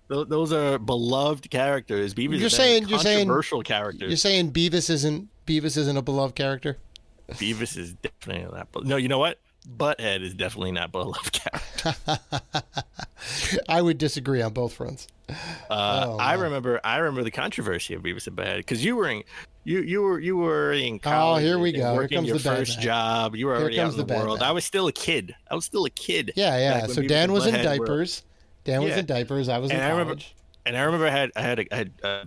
Those are beloved characters. Beavis is controversial characters. You're saying Beavis isn't a beloved character? Beavis is definitely not. No, you know what? Butthead is definitely not beloved character. I would disagree on both fronts. I remember the controversy of Beavis and Butthead, because you were in college. Oh, here we go. Working your first job. You were already out in the world. I was still a kid. Yeah. So Dan was in diapers. I was in college. And I remember I had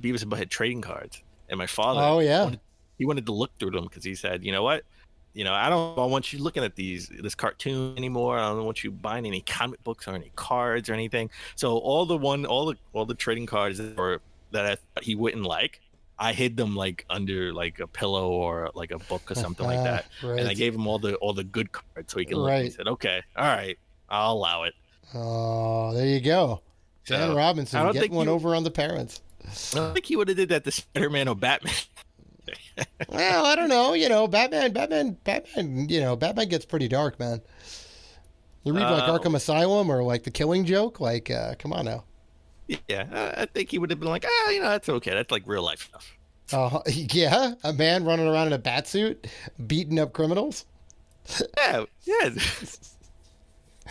Beavis and Butthead trading cards, and my father. Oh yeah. He wanted to look through them because he said, you know what? You know, I don't want you looking at this cartoon anymore. I don't want you buying any comic books or any cards or anything. So all the trading cards that he wouldn't like, I hid them like under like a pillow or like a book or something like that. Right. And I gave him all the good cards so he could look. Right. He said, "Okay, all right, I'll allow it." Oh, there you go. Dan Robinson getting one over on the parents. I don't think he would have did that to Spider-Man or Batman. Well, I don't know. You know, Batman. You know, Batman gets pretty dark, man. You read like Arkham Asylum or like The Killing Joke. Like, come on now. Yeah, I think he would have been like, you know, that's okay. That's like real life stuff. Yeah, a man running around in a bat suit, beating up criminals. Yeah.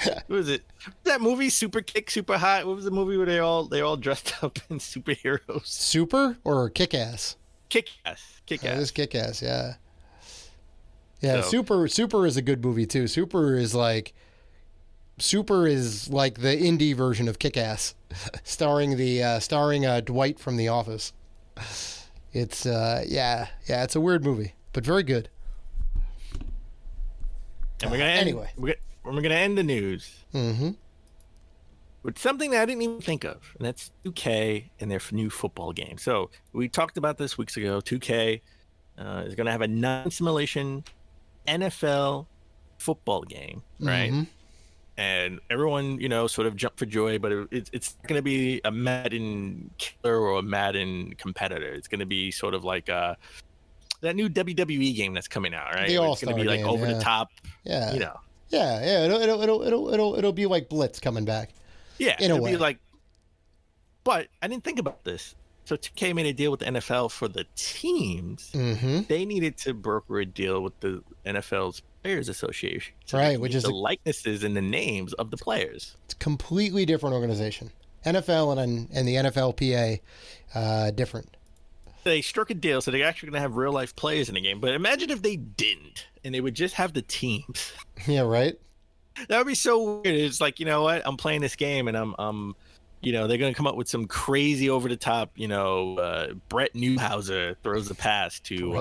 What was it? That movie, Super Kick, Super Hot. What was the movie where they all dressed up in superheroes? Super or Kick-Ass? Kick-Ass. It is Kick-Ass, yeah. Yeah, so. Super is a good movie too. Super is like the indie version of Kick-Ass, starring Dwight from The Office. It's it's a weird movie, but very good. And we're gonna end the news with something that I didn't even think of, and that's 2K and their new football game. So we talked about this weeks ago. 2K is going to have a non-simulation NFL football game, right? Mm-hmm. And everyone, sort of jumped for joy, but it's going to be a Madden killer or a Madden competitor. It's going to be sort of like that new WWE game that's coming out, right? The It's going to be like game, over the top, Yeah. It'll be like Blitz coming back. Yeah, in a way. Be like, but I didn't think about this. So 2K made a deal with the NFL for the teams. Mm-hmm. They needed to broker a deal with the NFL's Players Association, right? Which is the likenesses and the names of the players. It's a completely different organization. NFL and the NFLPA, different. They struck a deal, so they're actually going to have real life players in the game. But imagine if they didn't, and they would just have the teams. Yeah, right. That would be so weird. It's like, you know what? I'm playing this game, and I'm they're going to come up with some crazy over the top, Brett Neuhauser throws the pass to,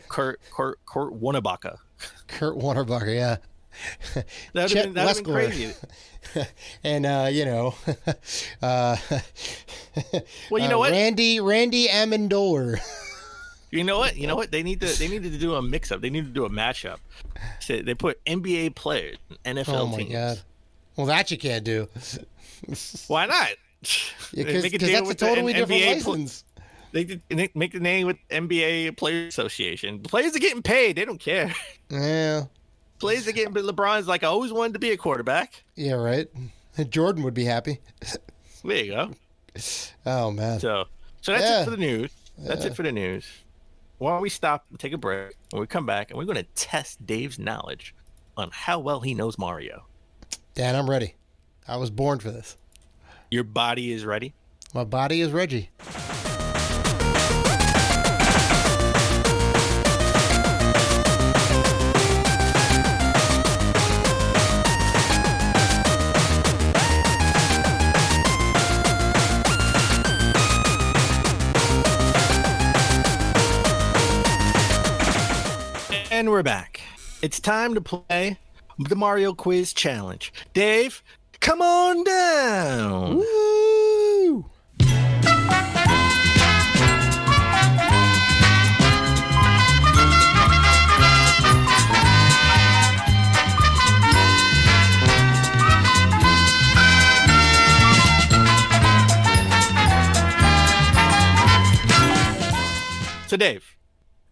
Kurt Warnebacher. Kurt Warnebacher, yeah. That would have been crazy. And well, you know what? Randy Amendola. You know what? They needed to do a mix up. They need to do a matchup. So they put NBA players, NFL teams. Oh my god! Well, that you can't do. Why not? Because that's a totally different license. They make the name with NBA Players Association. Players are getting paid. They don't care. Yeah. Players are getting. But LeBron's like, I always wanted to be a quarterback. Yeah, right. Jordan would be happy. There you go. Oh man. So that's it for the news. That's it for the news. Why don't we stop and take a break? When we come back, and we're going to test Dave's knowledge on how well he knows Mario. Dan, I'm ready. I was born for this. Your body is ready? My body is Reggie. And we're back. It's time to play the Mario Quiz Challenge. Dave, come on down. Woo! So, Dave,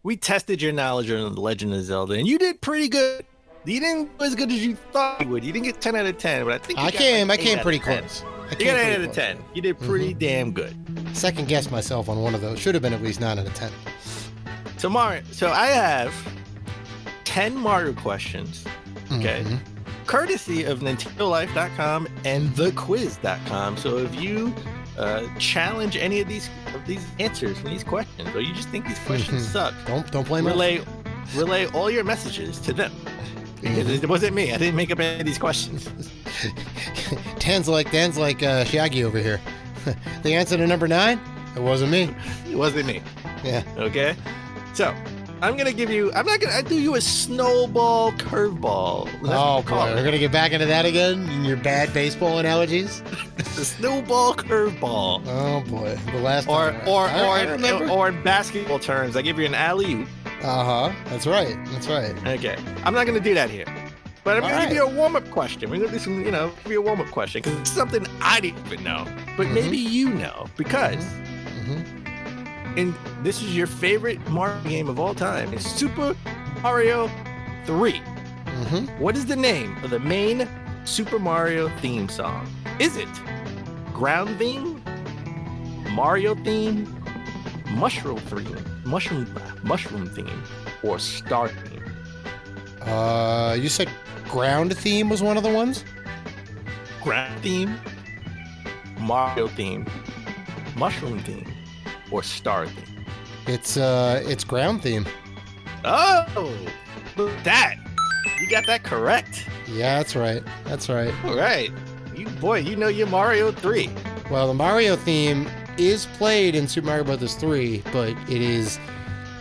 we tested your knowledge on The Legend of Zelda, and you did pretty good. You didn't do as good as you thought you would. You didn't get 10 out of 10, but I think I came pretty close. You got 8 out of 10. You did pretty damn good. Second guess myself on one of those. Should have been at least 9 out of 10. So Mario, I have 10 Mario questions. Okay. Mm-hmm. Courtesy of NintendoLife.com and TheQuiz.com. So if you challenge any of these answers from these questions, or you just think these questions suck, don't blame us. Relay all your messages to them, because it wasn't me. I didn't make up any of these questions. Dan's like Shaggy over here. The answer to number 9, it wasn't me. It wasn't me. Yeah. Okay. So I'm not gonna do you a snowball curveball. Oh boy, we're gonna get back into that again in your bad baseball analogies. The snowball curveball. Oh boy, the last time. Or in basketball terms, I give you an alley-oop. That's right. Okay, I'm not gonna do that here, but I'm gonna give you a warm-up question. We're gonna do some, give you a warm-up question, because it's something I didn't even know, but maybe you know, because. And this is your favorite Mario game of all time. It's Super Mario 3. What is the name of the main Super Mario theme song? Is it Ground Theme, Mario Theme, Mushroom Theme, or Star Theme? You said Ground Theme was one of the ones? Ground Theme, Mario Theme, Mushroom Theme, or Star Theme? It's Ground Theme. Oh, look at that. You got that correct. Yeah, that's right. All right. You know your Mario 3. Well, the Mario theme is played in Super Mario Bros. 3, but it is,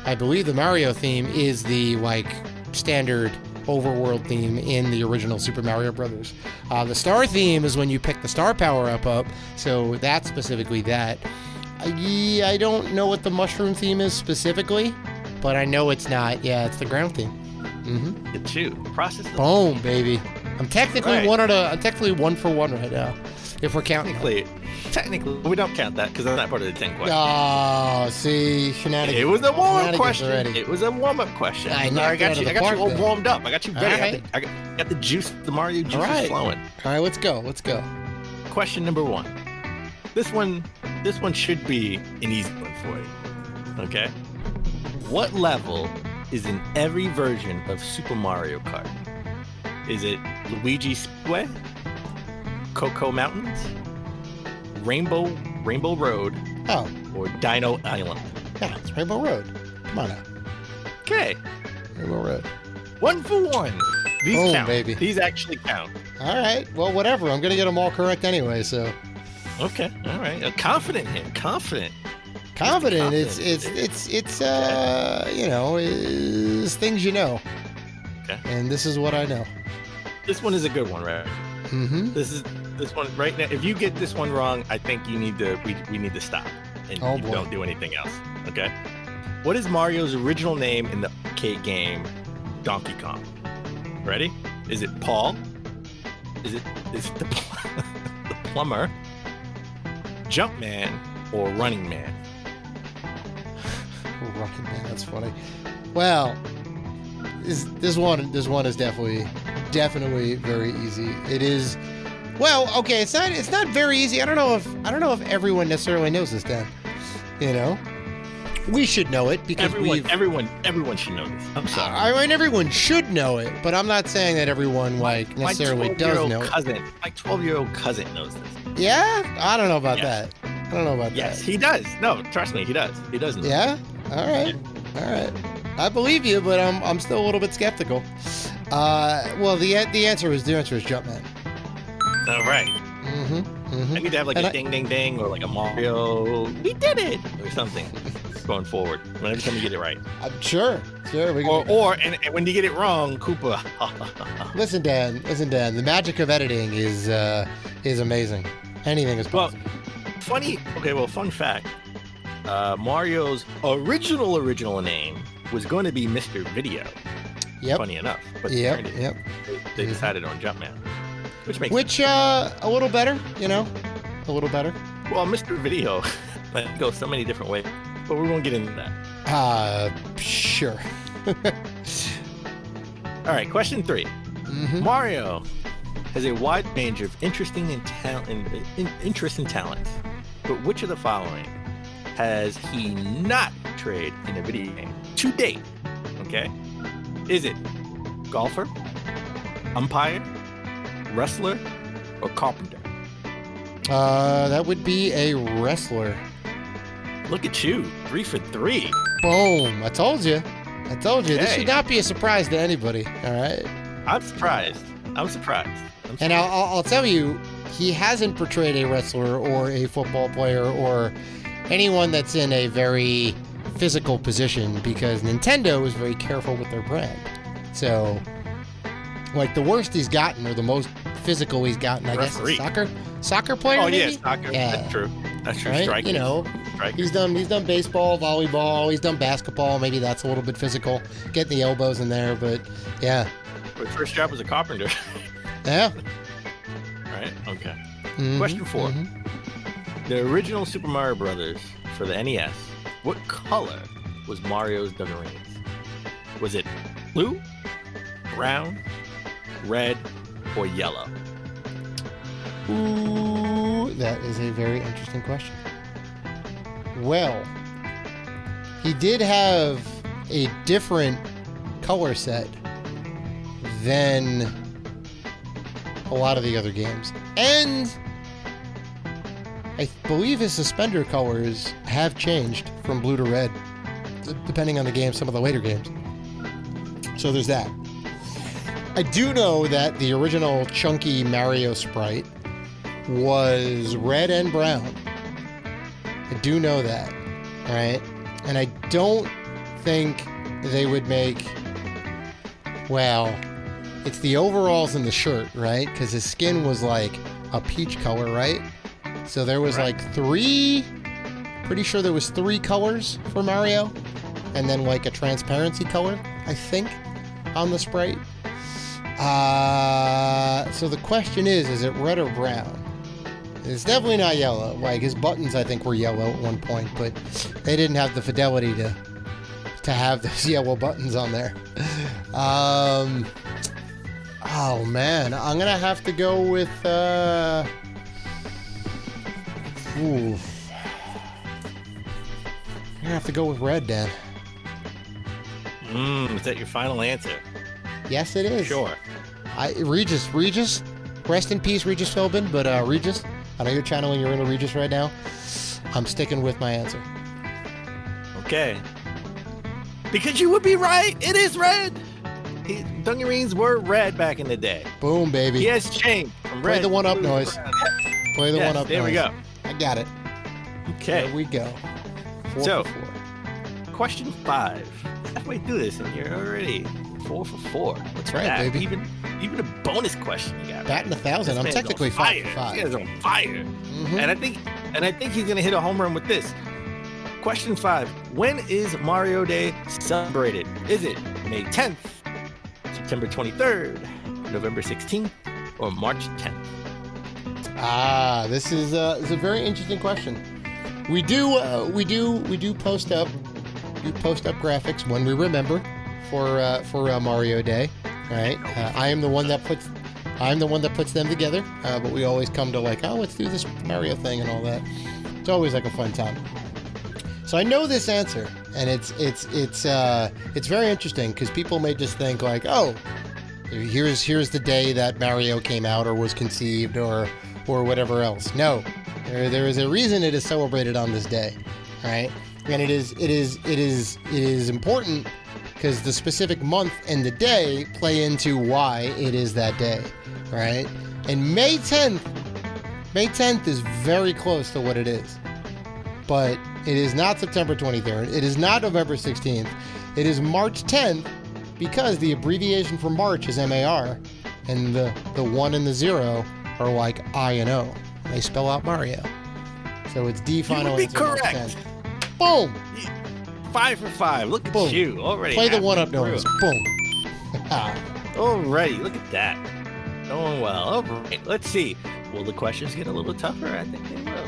I believe the Mario theme is the, standard overworld theme in the original Super Mario Bros. The Star theme is when you pick the Star Power-up, so that's specifically that. I don't know what the mushroom theme is specifically, but I know it's not. Yeah, it's the ground theme. Mm-hmm. Get you. Process. Boom, baby. I'm technically I'm technically 1 for 1 right now, if we're counting. Technically, we don't count that because that's not part of the 10 questions. Oh, see, shenanigans. It was a warm-up question. Already. It was a warm-up question. I got you all warmed up. I got you ready. I got the juice, the Mario juice flowing. All right, let's go. Question number 1. This one should be an easy one for you. Okay. What level is in every version of Super Mario Kart? Is it Luigi Speedway, Cocoa Mountains, Rainbow Road, or Dino Island? Yeah, it's Rainbow Road. Come on now. Okay. Rainbow Road. 1 for 1. These count. Baby. These actually count. All right. Well, whatever. I'm gonna get them all correct anyway. So. Okay. All right. Confident here. Confident. It's it's things you know. Okay. And this is what I know. This one is a good one, right? Mm-hmm. This one right now. If you get this one wrong, I think we need to stop and don't do anything else. Okay. What is Mario's original name in the arcade game Donkey Kong? Ready? Is it Paul? Is it the plumber, Jumpman, or Running Man? Running Man, that's funny. Well, this one is definitely very easy. It is. Well, okay, it's not very easy. I don't know if everyone necessarily knows this, Dan. You know, we should know it because everyone should know this. I'm sorry. I mean, everyone should know it, but I'm not saying that everyone necessarily does know it. My 12-year-old cousin knows this. Yeah, I don't know about that. I don't know about that. Yes, he does. No, trust me, he does. He does know. Yeah. All right. I believe you, but I'm still a little bit skeptical. Well, the answer is Jumpman. All right. Mm-hmm. I need to have a ding ding ding or like a Mario. We did it or something going forward. Every time you get it right. Sure. And when you get it wrong, Koopa. Listen, Dan. The magic of editing is amazing. Anything is possible. Fun fact. Mario's original name was going to be Mr. Video. Yep. Funny enough, but they decided on Jumpman, which a little better, a little better. Well, Mr. Video goes so many different ways, but we won't get into that. Sure. All right, question 3. Mm-hmm. Mario has a wide range of interests and talents, but which of the following has he not portrayed in a video game to date? Okay. Is it golfer, umpire, wrestler, or carpenter? That would be a wrestler. Look at you. 3 for 3. Boom. I told you. Okay. This should not be a surprise to anybody. All right. I'm surprised. And I'll tell you, he hasn't portrayed a wrestler or a football player or anyone that's in a very physical position because Nintendo is very careful with their brand. So, the worst he's gotten or the most physical he's gotten, I guess, is soccer player. Oh, maybe? Yeah, soccer. Yeah. That's true. Right? Strikers. He's done baseball, volleyball. He's done basketball. Maybe that's a little bit physical, getting the elbows in there. But yeah. My first job was a carpenter. Yeah. Right. Okay. Mm-hmm. Question 4. Mm-hmm. The original Super Mario Brothers for the NES. What color was Mario's dungarees? Was it blue, brown, red, or yellow? Ooh, that is a very interesting question. Well, he did have a different color set than a lot of the other games. And I believe his suspender colors have changed from blue to red, depending on the game, some of the later games. So there's that. I do know that the original chunky Mario sprite was red and brown. I do know that, right? And I don't think they would make... Well, it's the overalls and the shirt, right? Because his skin was like a peach color, right? So there was like 3 Pretty sure there was 3 colors for Mario, and then like a transparency color, I think, on the Sprite. So the question is it red or brown? It's definitely not yellow. Like, his buttons, I think, were yellow at one point, but they didn't have the fidelity to have those yellow buttons on there. Oh, man. I'm going to have to go with... I'm going to have to go with red, Dan. Is that your final answer? Yes, it is. Sure. Regis, rest in peace, Regis Philbin, but Regis, I know you're channeling your inner Regis right now. I'm sticking with my answer. Okay. Because you would be right. It is red. Dungarees were red back in the day. Boom, baby. He has changed from red. Play the one-up noise. Play the one-up noise. There we go. I got it. Okay. There we go. 4 for 4. Question 5. Halfway through this, and you're already 4 for 4. That's right, baby. Even a bonus question you got. Batting 1,000. I'm technically 5 for 5. This guy's on fire. Mm-hmm. And I think he's gonna hit a home run with this. Question 5. When is Mario Day celebrated? Is it May 10th, September 23rd, November 16th, or March 10th? This is a very interesting question. We do post up graphics when we remember for Mario Day, right? I'm the one that puts them together, but we always come to like, let's do this Mario thing and all that. It's always like a fun time. So I know this answer, and it's very interesting because people may just think like, here's the day that Mario came out or was conceived or whatever else. No, there is a reason it is celebrated on this day, right? And it is important because the specific month and the day play into why it is that day, right? And May 10th is very close to what it is, but it is not September 23rd. It is not November 16th. It is March 10th because the abbreviation for March is MAR, and the 1 and the 0 are like I and O. They spell out Mario. So it's D final answer. You would be correct. Boom! 5 for 5. Look at you already. Play the one-up noise. Boom. Alrighty, look at that. Going well. All right, let's see. Will the questions get a little tougher? I think they will.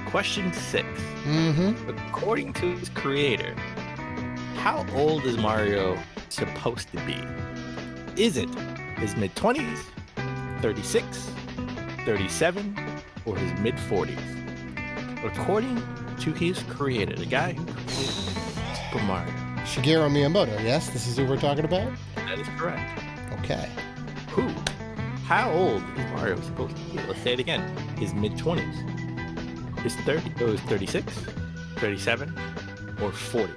Question 6. According to his creator, how old is Mario supposed to be? Is it his mid-20s, 36, 37, or his mid-40s? According to his creator, the guy who created Super Mario. Shigeru Miyamoto, yes? This is who we're talking about? That is correct. Okay. How old is Mario supposed to be? Let's say it again. His mid-20s. His 36, 37, or 40?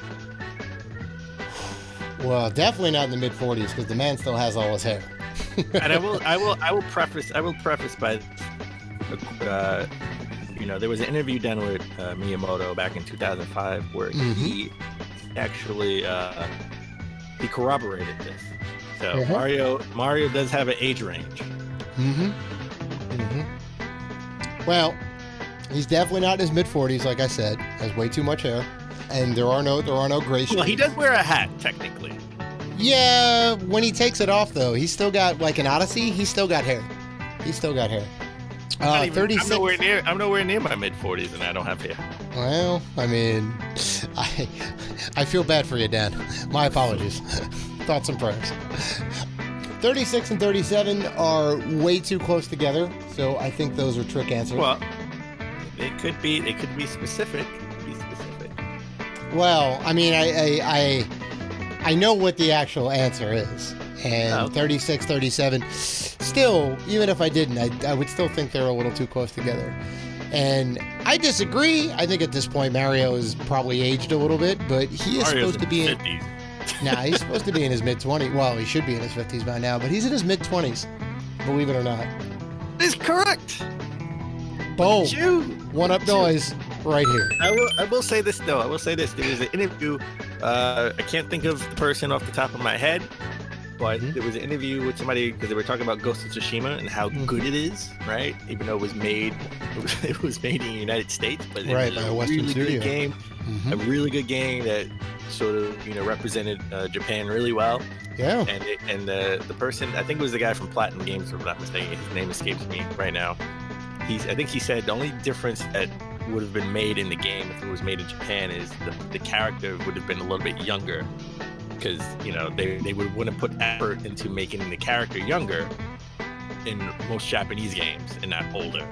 Well, definitely not in the mid-40s because the man still has all his hair. And I will preface by there was an interview done with Miyamoto back in 2005 where he actually he corroborated this. So Mario does have an age range. Well, he's definitely not in his mid-40s, like I said. Has way too much hair, and there are no gray streaks. Well, he does wear a hat technically. Yeah, when he takes it off though, he's still got like an Odyssey. He's still got hair. 36. I'm nowhere near my mid-40s, and I don't have hair. Well, I mean, I feel bad for you, Dan. My apologies. Thoughts and prayers. 36 and 37 are way too close together, so I think those are trick answers. Well, they could be specific. Well, I mean, I know what the actual answer is, and 36, 37. Still, even if I didn't, I would still think they're a little too close together. And I disagree. I think at this point Mario is probably aged a little bit, but he is supposed to be in 50s. he's supposed to be in his mid-20s. Well, he should be in his 50s by now, but he's in his mid-20s, believe it or not. Is correct. Boom. One-up noise right here. I will say this, though. There was an interview. I can't think of the person off the top of my head, but there was an interview with somebody because they were talking about Ghost of Tsushima and how good it is, right? Even though it was made in the United States, but it was by a a Western really studio. good game, a really good game that sort of represented Japan really well. Yeah. And the person, I think it was the guy from Platinum Games, if I'm not mistaken, his name escapes me right now. I think he said the only difference that would have been made in the game if it was made in Japan is the character would have been a little bit younger, because they would want to put effort into making the character younger in most Japanese games and not older.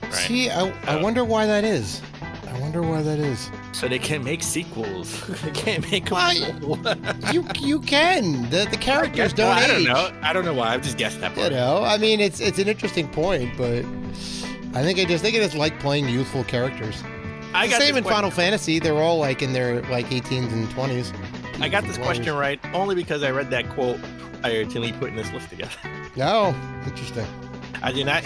Right? See, I wonder why that is. So they can make sequels. They can't make them You can. The characters don't age. I don't know why. I've just guessed that part. I mean, it's an interesting point, but I just think it's like playing youthful characters. It's the same in Final Fantasy. They're all like in their 18s and 20s. I got this question right only because I read that quote prior to me putting this list together. Oh, interesting. I did not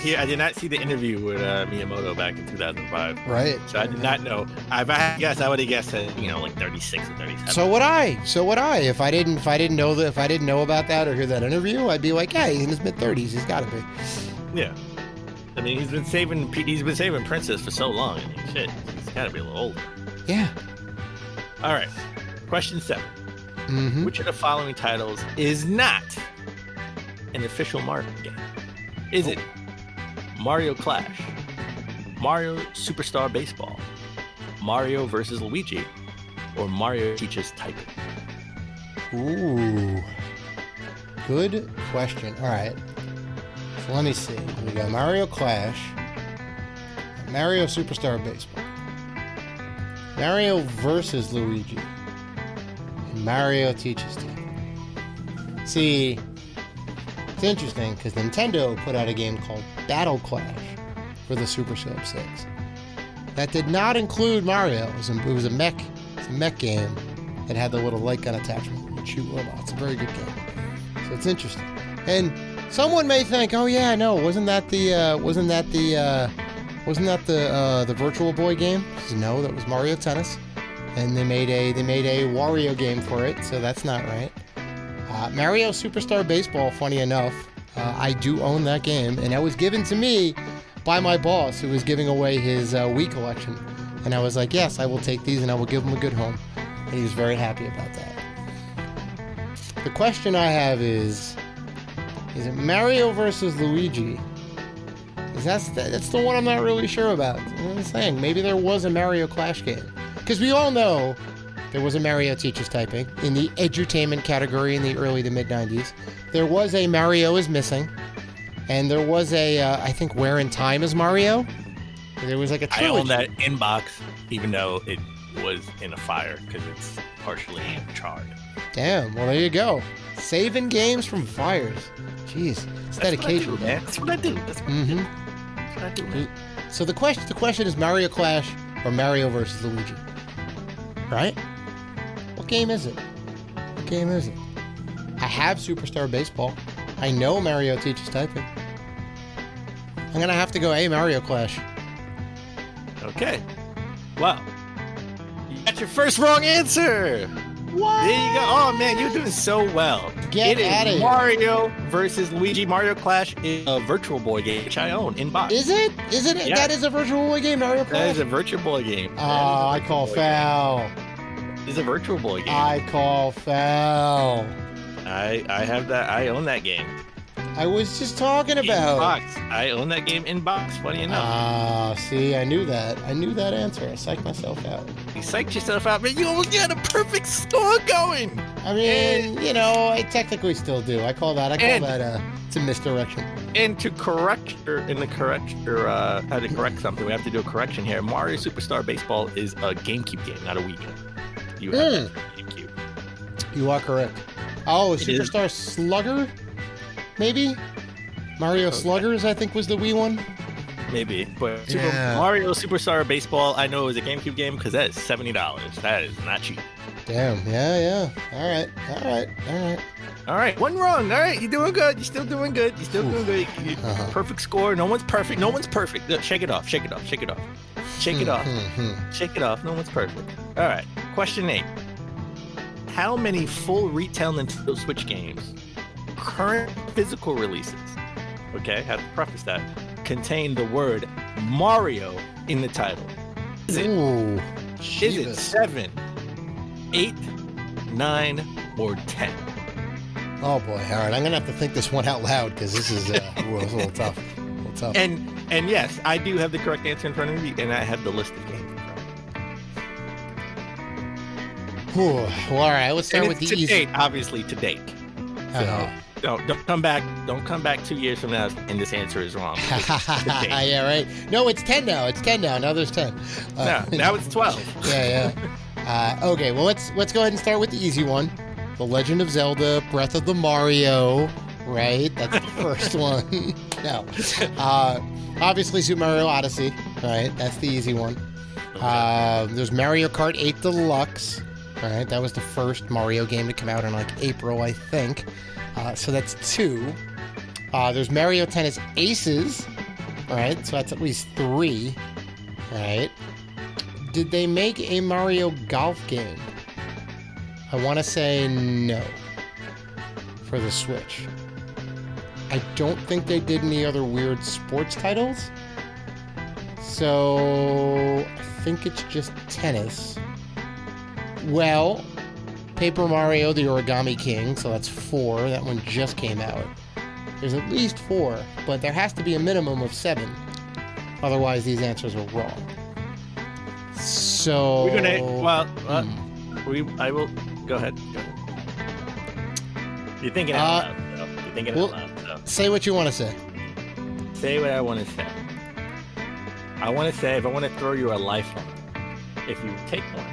see the interview with Miyamoto back in 2005. Right. So I did not know. If I had to guess, I would have guessed at, like 36 or 37. So would I. If I didn't know about that or hear that interview, I'd be like, yeah, he's in his mid-30s. He's got to be. Yeah. I mean, he's been saving Princess for so long. I mean, shit, he's got to be a little older. Yeah. All right. Question 7. Which of the following titles is not an official Mario game? Is it Mario Clash, Mario Superstar Baseball, Mario vs. Luigi, or Mario Teaches Typing? Ooh. Good question. All right. So let me see. We got Mario Clash, Mario Superstar Baseball, Mario vs. Luigi, and Mario Teaches Typing. See, it's interesting because Nintendo put out a game called Battle Clash for the Super Sub 6. That did not include Mario. It was a mech game that had the little light gun attachment and shoot robots. A very good game. So it's interesting. And someone may think, oh yeah, no, wasn't that the Virtual Boy game? No, that was Mario Tennis. And they made a Wario game for it, so that's not right. Mario Superstar Baseball, funny enough, I do own that game, and that was given to me by my boss, who was giving away his Wii collection. And I was like, yes, I will take these, and I will give him a good home. And he was very happy about that. The question I have is it Mario versus Luigi? That's the one I'm not really sure about. I'm saying, maybe there was a Mario Clash game. Because we all know there was a Mario Teaches Typing in the edutainment category in the early to mid-90s. There was a Mario is Missing. And there was a, I think, Where in Time is Mario? There was like a trilogy. I own that in box, even though it was in a fire, because it's partially charred. Damn, well, there you go. Saving games from fires. Jeez, it's dedication, man. That's what I do. That's what I do, man. So the question is Mario Clash or Mario versus Luigi? Right? What game is it? I have Superstar Baseball. I know Mario Teaches Typing. I'm gonna have to go Mario Clash. Okay. Well, you got your first wrong answer. What? There you go. Oh man, you're doing so well. Get out of here. Mario versus Luigi. Mario Clash is a Virtual Boy game, which I own in box. Is it? Yeah. That is a Virtual Boy game, Mario Clash? That is a Virtual Boy game. Oh, I call foul. It's a Virtual Boy game. I call foul. I have that. I own that game. I was just talking about. In box. I own that game in box. Funny enough. See, I knew that. I knew that answer. I psyched myself out. You psyched yourself out, man. You almost got a perfect score going. I mean, I technically still do. I call that it's a misdirection. And to correct how to correct something, we have to do a correction here. Mario Superstar Baseball is a GameCube game, not a Wii game. You have GameCube. You are correct. Oh, Superstar Slugger? Maybe? Mario Sluggers, I think, was the Wii one. Maybe, but Mario Superstar Baseball, I know is a GameCube game because that is $70. That is not cheap. Damn. Yeah. All right. One wrong. All right. You're doing good. You're still doing good. Perfect score. No one's perfect. Shake it off. Shake it off. Shake it off. No one's perfect. All right. Question 8. How many full retail Nintendo Switch games current physical releases, okay, I have to preface that, contain the word Mario in the title? Is it 7, 8, 9, or 10? Oh boy, all right. I'm gonna have to think this one out loud because this is it's a little tough. And yes, I do have the correct answer in front of me, and I have the list of games in front of me. Well, all right. Let's start with the easy. Date, obviously to date. So don't come back 2 years from now and this answer is wrong. Yeah, right. No, it's 10 now. Now there's 10. Now it's 12. Yeah. Okay, well let's go ahead and start with the easy one. The Legend of Zelda: Breath of the Mario. Right, that's the first one. No, obviously Super Mario Odyssey. Right, that's the easy one. There's Mario Kart 8 Deluxe. Right, that was the first Mario game to come out in like April, I think. So that's 2. There's Mario Tennis Aces. Right, so that's at least 3. Right. Did they make a Mario Golf game? I want to say no. For the Switch. I don't think they did any other weird sports titles. So I think it's just tennis. Well, Paper Mario, the Origami King, so that's 4. That one just came out. There's at least 4, but there has to be a minimum of 7. Otherwise, these answers are wrong. So we're gonna. I will. Go ahead. You're thinking out loud. You're thinking out loud. Say what you want to say. Say what I want to say. I want to say, if I want to throw you a lifeline, if you take one,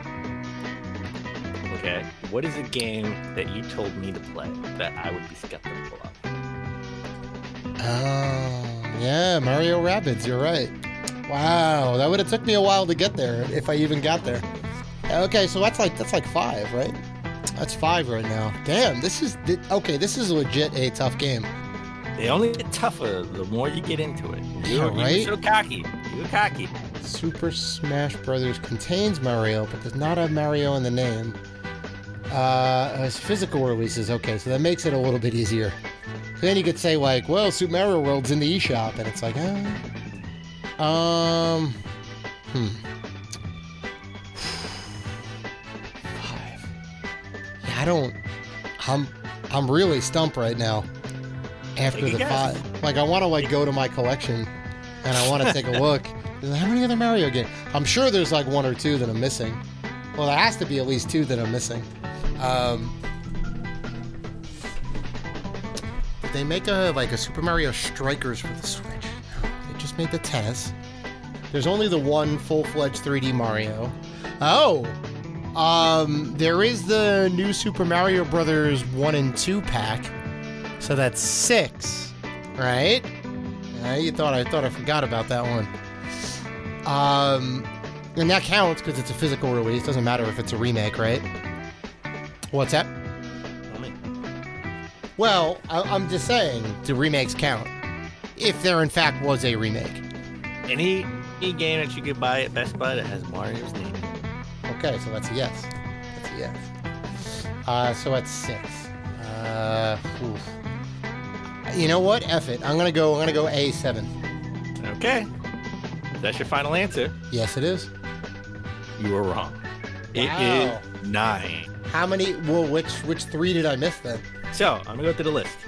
okay, what is a game that you told me to play that I would be skeptical of? Oh, yeah, Mario Rabbids, you're right. Wow, that would have took me a while to get there, if I even got there. Okay, so that's like 5, right? That's 5 right now. Damn, this is legit a tough game. They only get tougher the more you get into it. You're so cocky. You're cocky. Super Smash Brothers contains Mario, but does not have Mario in the name. Has physical releases. Okay, so that makes it a little bit easier. So then you could say like, well, Super Mario World's in the eShop, and it's like, 5. Yeah, I'm really stumped right now. After the 5, like I want to go to my collection, and I want to take a look. How many other Mario games? I'm sure there's like 1 or 2 that I'm missing. Well, there has to be at least 2 that I'm missing. Did they make a Super Mario Strikers for the Switch? No, they just made the tennis. There's only the one full-fledged 3D Mario. Oh, there is the new Super Mario Brothers 1 and 2 pack. So that's 6, right? I thought I forgot about that one. And that counts because it's a physical release. Doesn't matter if it's a remake, right? What's that? Well, I'm just saying, do remakes count? If there in fact was a remake. Any game that you could buy at Best Buy that has Mario's name. Okay, so that's a yes. So that's 6. You know what? F it. I'm gonna go A7. Okay. That's your final answer. Yes, it is. You were wrong. Wow. It is 9. How many? Well, which 3 did I miss then? So I'm gonna go through the list.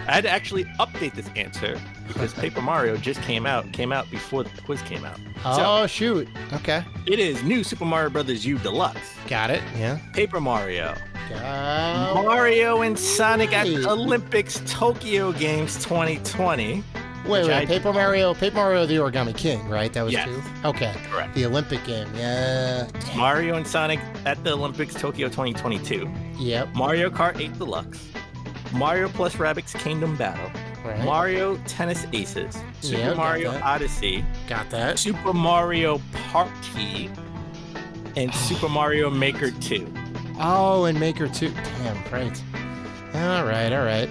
I had to actually update this answer because Paper Mario just came out before the quiz came out. Oh, shoot. Okay. It is New Super Mario Brothers U Deluxe. Got it. Yeah. Paper Mario. Mario and Sonic at Olympics Tokyo Games 2020. Wait, Paper Mario the Origami King, right? That was 2? Okay. Correct. The Olympic game, yeah. Mario and Sonic at the Olympics Tokyo 2022. Yep. Mario Kart 8 Deluxe. Mario plus Rabbids Kingdom Battle. Right. Mario Tennis Aces. Super Mario Odyssey. Got that. Super Mario Party. And Super Mario Maker 2. Oh, and Maker 2. Damn, right. All right.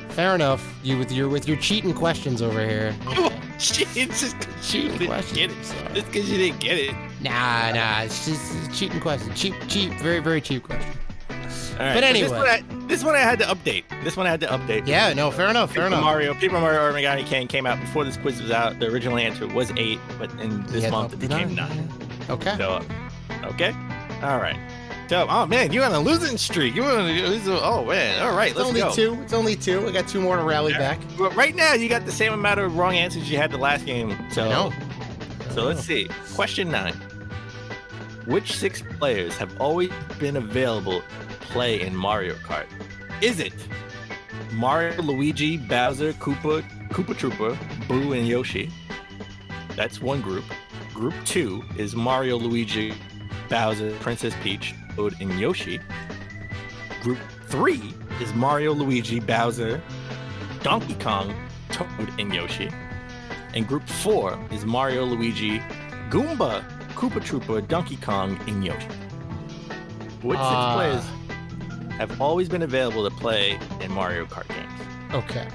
Fair enough. You with your cheating questions over here. It's just cheating questions. Just because you didn't get it. Nah. It's just cheating questions. Cheap. Very, very cheap question. All right, but anyway, so this one I had to update. Yeah, no, fair enough. Paper Mario Origami King came out before this quiz was out. The original answer was 8, but in this month it became 9. Okay. So, okay. All right. So, oh man, you're on a losing streak. Oh man. All right, let's go. It's only 2. I got 2 more to rally back. But right now, you got the same amount of wrong answers you had the last game. So, I know. So let's see. Question 9. Which 6 players have always been available to play in Mario Kart? Is it Mario, Luigi, Bowser, Koopa Troopa, Boo, and Yoshi? That's one group. Group 2 is Mario, Luigi, Bowser, Princess Peach, Toad, and Yoshi. Group 3 is Mario, Luigi, Bowser, Donkey Kong, Toad, and Yoshi. And Group 4 is Mario, Luigi, Goomba, Koopa Troopa, Donkey Kong, and Yoshi. Which 6 players have always been available to play in Mario Kart games? Okay.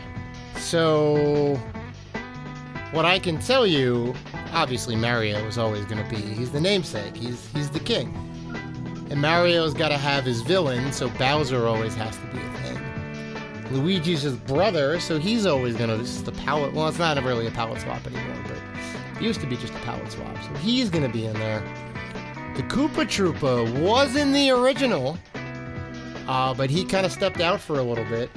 So, what I can tell you, obviously Mario is always going to be, he's the namesake, he's the king. And Mario's got to have his villain, so Bowser always has to be a thing. Luigi's his brother, so he's always going to, this is the palette, well, it's not really a palette swap anymore, but it used to be just a palette swap, so he's going to be in there. The Koopa Troopa was in the original, but he kind of stepped out for a little bit.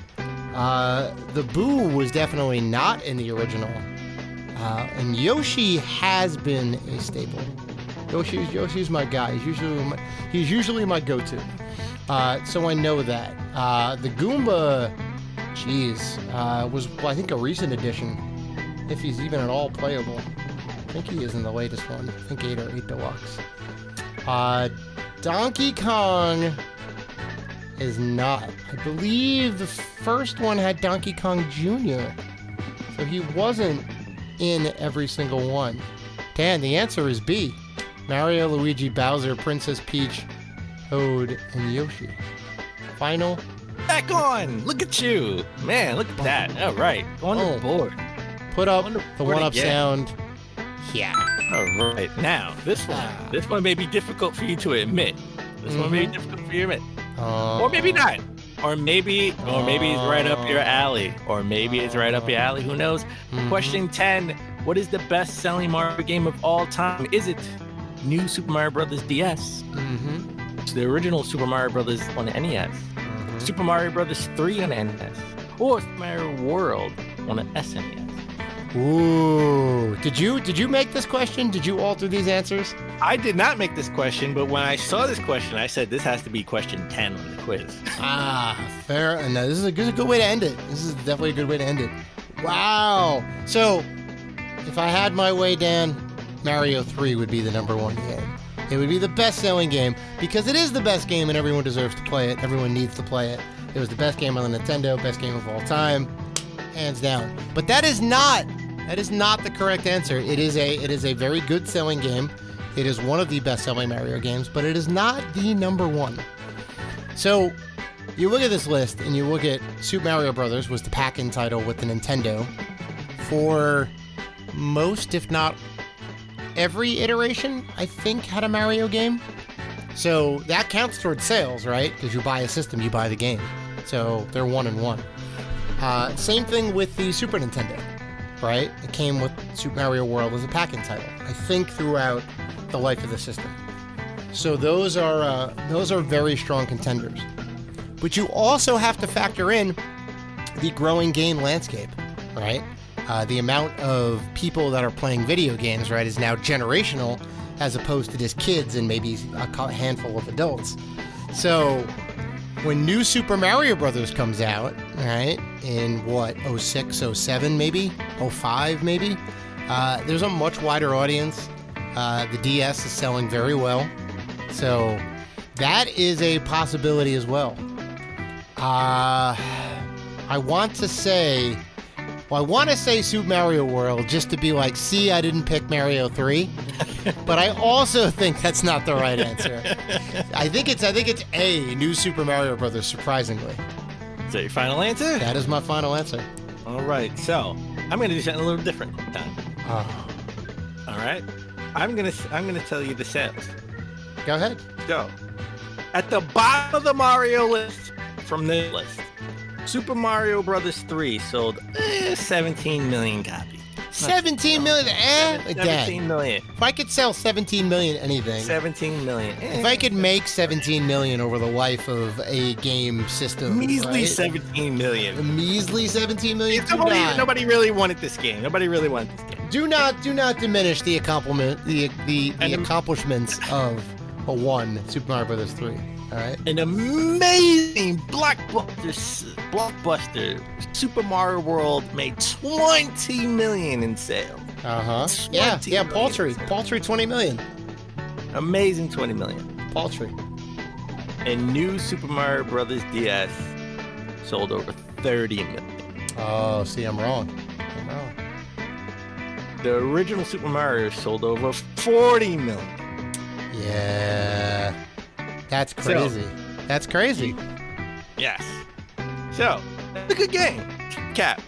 The Boo was definitely not in the original. And Yoshi has been a staple. Yoshi's my guy. He's usually my go-to. So I know that. The Goomba, was I think a recent addition, if he's even at all playable. I think he is in the latest one. I think 8 or 8 Deluxe. Donkey Kong is not. I believe the first one had Donkey Kong Jr., so he wasn't in every single one. Dan, the answer is B. Mario, Luigi, Bowser, Princess Peach, Toad, and Yoshi. Final. Back on! Look at you! Man, look at that. All right. On the board. Put up the one-up sound. Yeah. All right. Now, this one may be difficult for you to admit. Or maybe not. Or maybe it's right up your alley. Who knows? Question 10. What is the best-selling Mario game of all time? Is it New Super Mario Bros. DS? It's the original Super Mario Bros. On the NES. Super Mario Bros. 3 on the NES. Or Super Mario World on the SNES. Ooh. Did you make this question? Did you alter these answers? I did not make this question, but when I saw this question, I said this has to be question 10 on the quiz. Fair. And this is a good way to end it. This is definitely a good way to end it. Wow. So, if I had my way, Dan, Mario 3 would be the number 1 game. It would be the best-selling game because it is the best game and everyone deserves to play it. Everyone needs to play it. It was the best game on the Nintendo, best game of all time, hands down. But that is not the correct answer. It is a very good selling game. It is one of the best-selling Mario games, but it is not the number 1. So, you look at this list and you look at Super Mario Brothers was the pack-in title with the Nintendo for most, if not every iteration, I think, had a Mario game. So that counts towards sales, right? Because you buy a system, you buy the game. So they're 1 and 1. Same thing with the Super Nintendo, right? It came with Super Mario World as a pack-in title, I think, throughout the life of the system. So those are very strong contenders. But you also have to factor in the growing game landscape, right? The amount of people that are playing video games, right, is now generational as opposed to just kids and maybe a handful of adults. So when New Super Mario Brothers comes out, right, in 06, 07 maybe, 05 maybe, there's a much wider audience. The DS is selling very well. So that is a possibility as well. I want to say Super Mario World just to be like, see, I didn't pick Mario 3. But I also think that's not the right answer. I think it's A, New Super Mario Brothers, surprisingly. Is that your final answer? That is my final answer. All right, so I'm going to do something a little different this time. All right, I'm gonna tell you the sales. Go ahead. So, at the bottom of the Mario list from this list. Super Mario Brothers 3 sold 17 million copies. 17 million? 17 million. If I could sell 17 million anything. 17 million. If I could make 17 million over the life of a game system. Measly right? 17 million. A measly 17 million? Nobody really wanted this game. Nobody really wanted this game. Do not diminish the accomplishments of a Super Mario Brothers 3. All right. An amazing blockbuster Super Mario World made 20 million in sales. Yeah, paltry 20 million. Amazing 20 million. Paltry. And new Super Mario Brothers DS sold over 30 million. Oh, see, I'm wrong. The original Super Mario sold over 40 million. Yeah. That's crazy. That's crazy. Yes. So, it's a good game. Cap,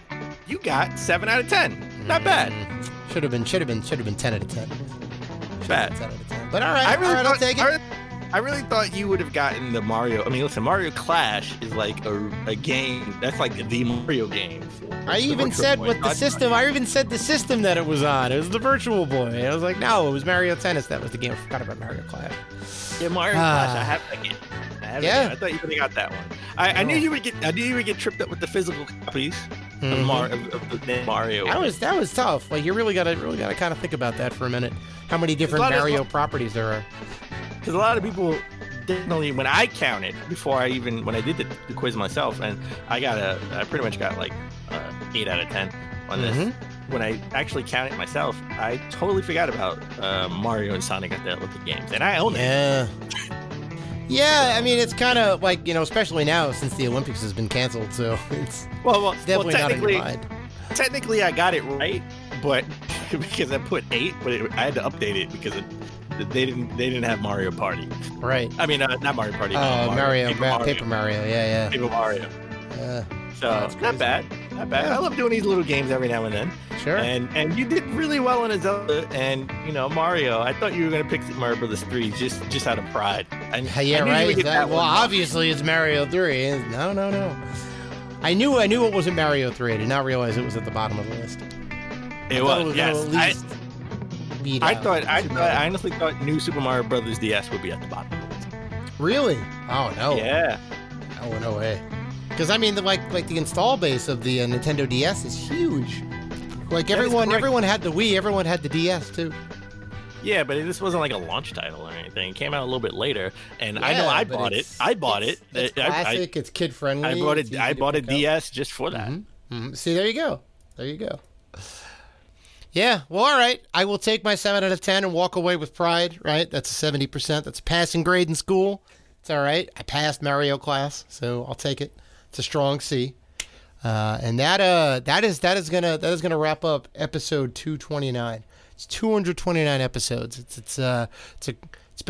you got 7 out of 10. Not bad. Should have been 10 out of 10. Bad. 10 out of 10. But all right, I'll take it. I really thought you would have gotten the Mario. I mean, listen, Mario Clash is like a game. That's like the Mario game. I even said what the system. I even said the system that it was on. It was the Virtual Boy. I was like, no, it was Mario Tennis. That was the game. I forgot about Mario Clash. Yeah, Mario Clash. I have that game. I thought you would have got that one. I knew you would get. I knew you would get tripped up with the physical copies of the Mario. That was tough. Like you really gotta kind of think about that for a minute. How many different Mario properties there are? Because a lot of people definitely, when I counted when I did the quiz myself, and I pretty much got like 8 out of 10 on this. When I actually counted myself, I totally forgot about Mario and Sonic at the Olympic Games, and I own it. Yeah, I mean, it's kind of like, especially now since the Olympics has been canceled, so it's definitely not in your mind. Technically, I got it right, but because I put 8, but I had to update it because they didn't have Mario Party. Right. I mean, not Mario Party. Paper Mario. Yeah. Paper Mario. So not bad. Yeah. I love doing these little games every now and then. Sure. And you did really well in a Zelda, and Mario. I thought you were gonna pick Mario Brothers 3 just out of pride. Right. Obviously it's Mario 3. No. I knew it wasn't Mario 3. I did not realize it was at the bottom of the list. It was. Yes. I honestly thought New Super Mario Brothers DS would be at the bottom of the list. Really? Oh no. Yeah. Oh no way. Because I mean, the install base of the Nintendo DS is huge. Like everyone had the Wii, everyone had the DS too. Yeah, but this wasn't like a launch title or anything. It came out a little bit later, and I know I bought it. It's classic. It's kid friendly. I bought a DS just for that. See, there you go. Yeah, well, all right. I will take my 7 out of 10 and walk away with pride, right? That's a 70%. That's a passing grade in school. It's all right. I passed Mario class, so I'll take it. It's a strong C. And that is gonna wrap up episode 229. It's 229 episodes. It's been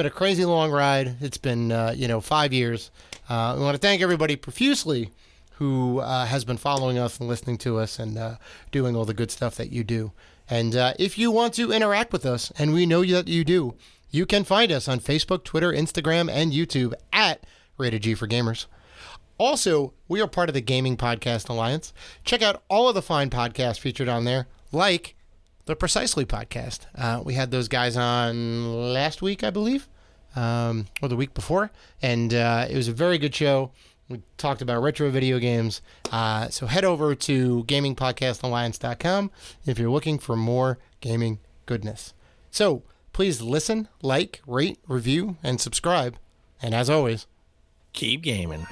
a crazy long ride. It's been 5 years. We want to thank everybody profusely who has been following us and listening to us and doing all the good stuff that you do. And if you want to interact with us, and we know that you do, you can find us on Facebook, Twitter, Instagram, and YouTube at Rated G for Gamers. Also, we are part of the Gaming Podcast Alliance. Check out all of the fine podcasts featured on there, like the Precisely podcast. We had those guys on last week, I believe, or the week before, and it was a very good show. We talked about retro video games. So head over to gamingpodcastalliance.com if you're looking for more gaming goodness. So please listen, like, rate, review, and subscribe. And as always, keep gaming.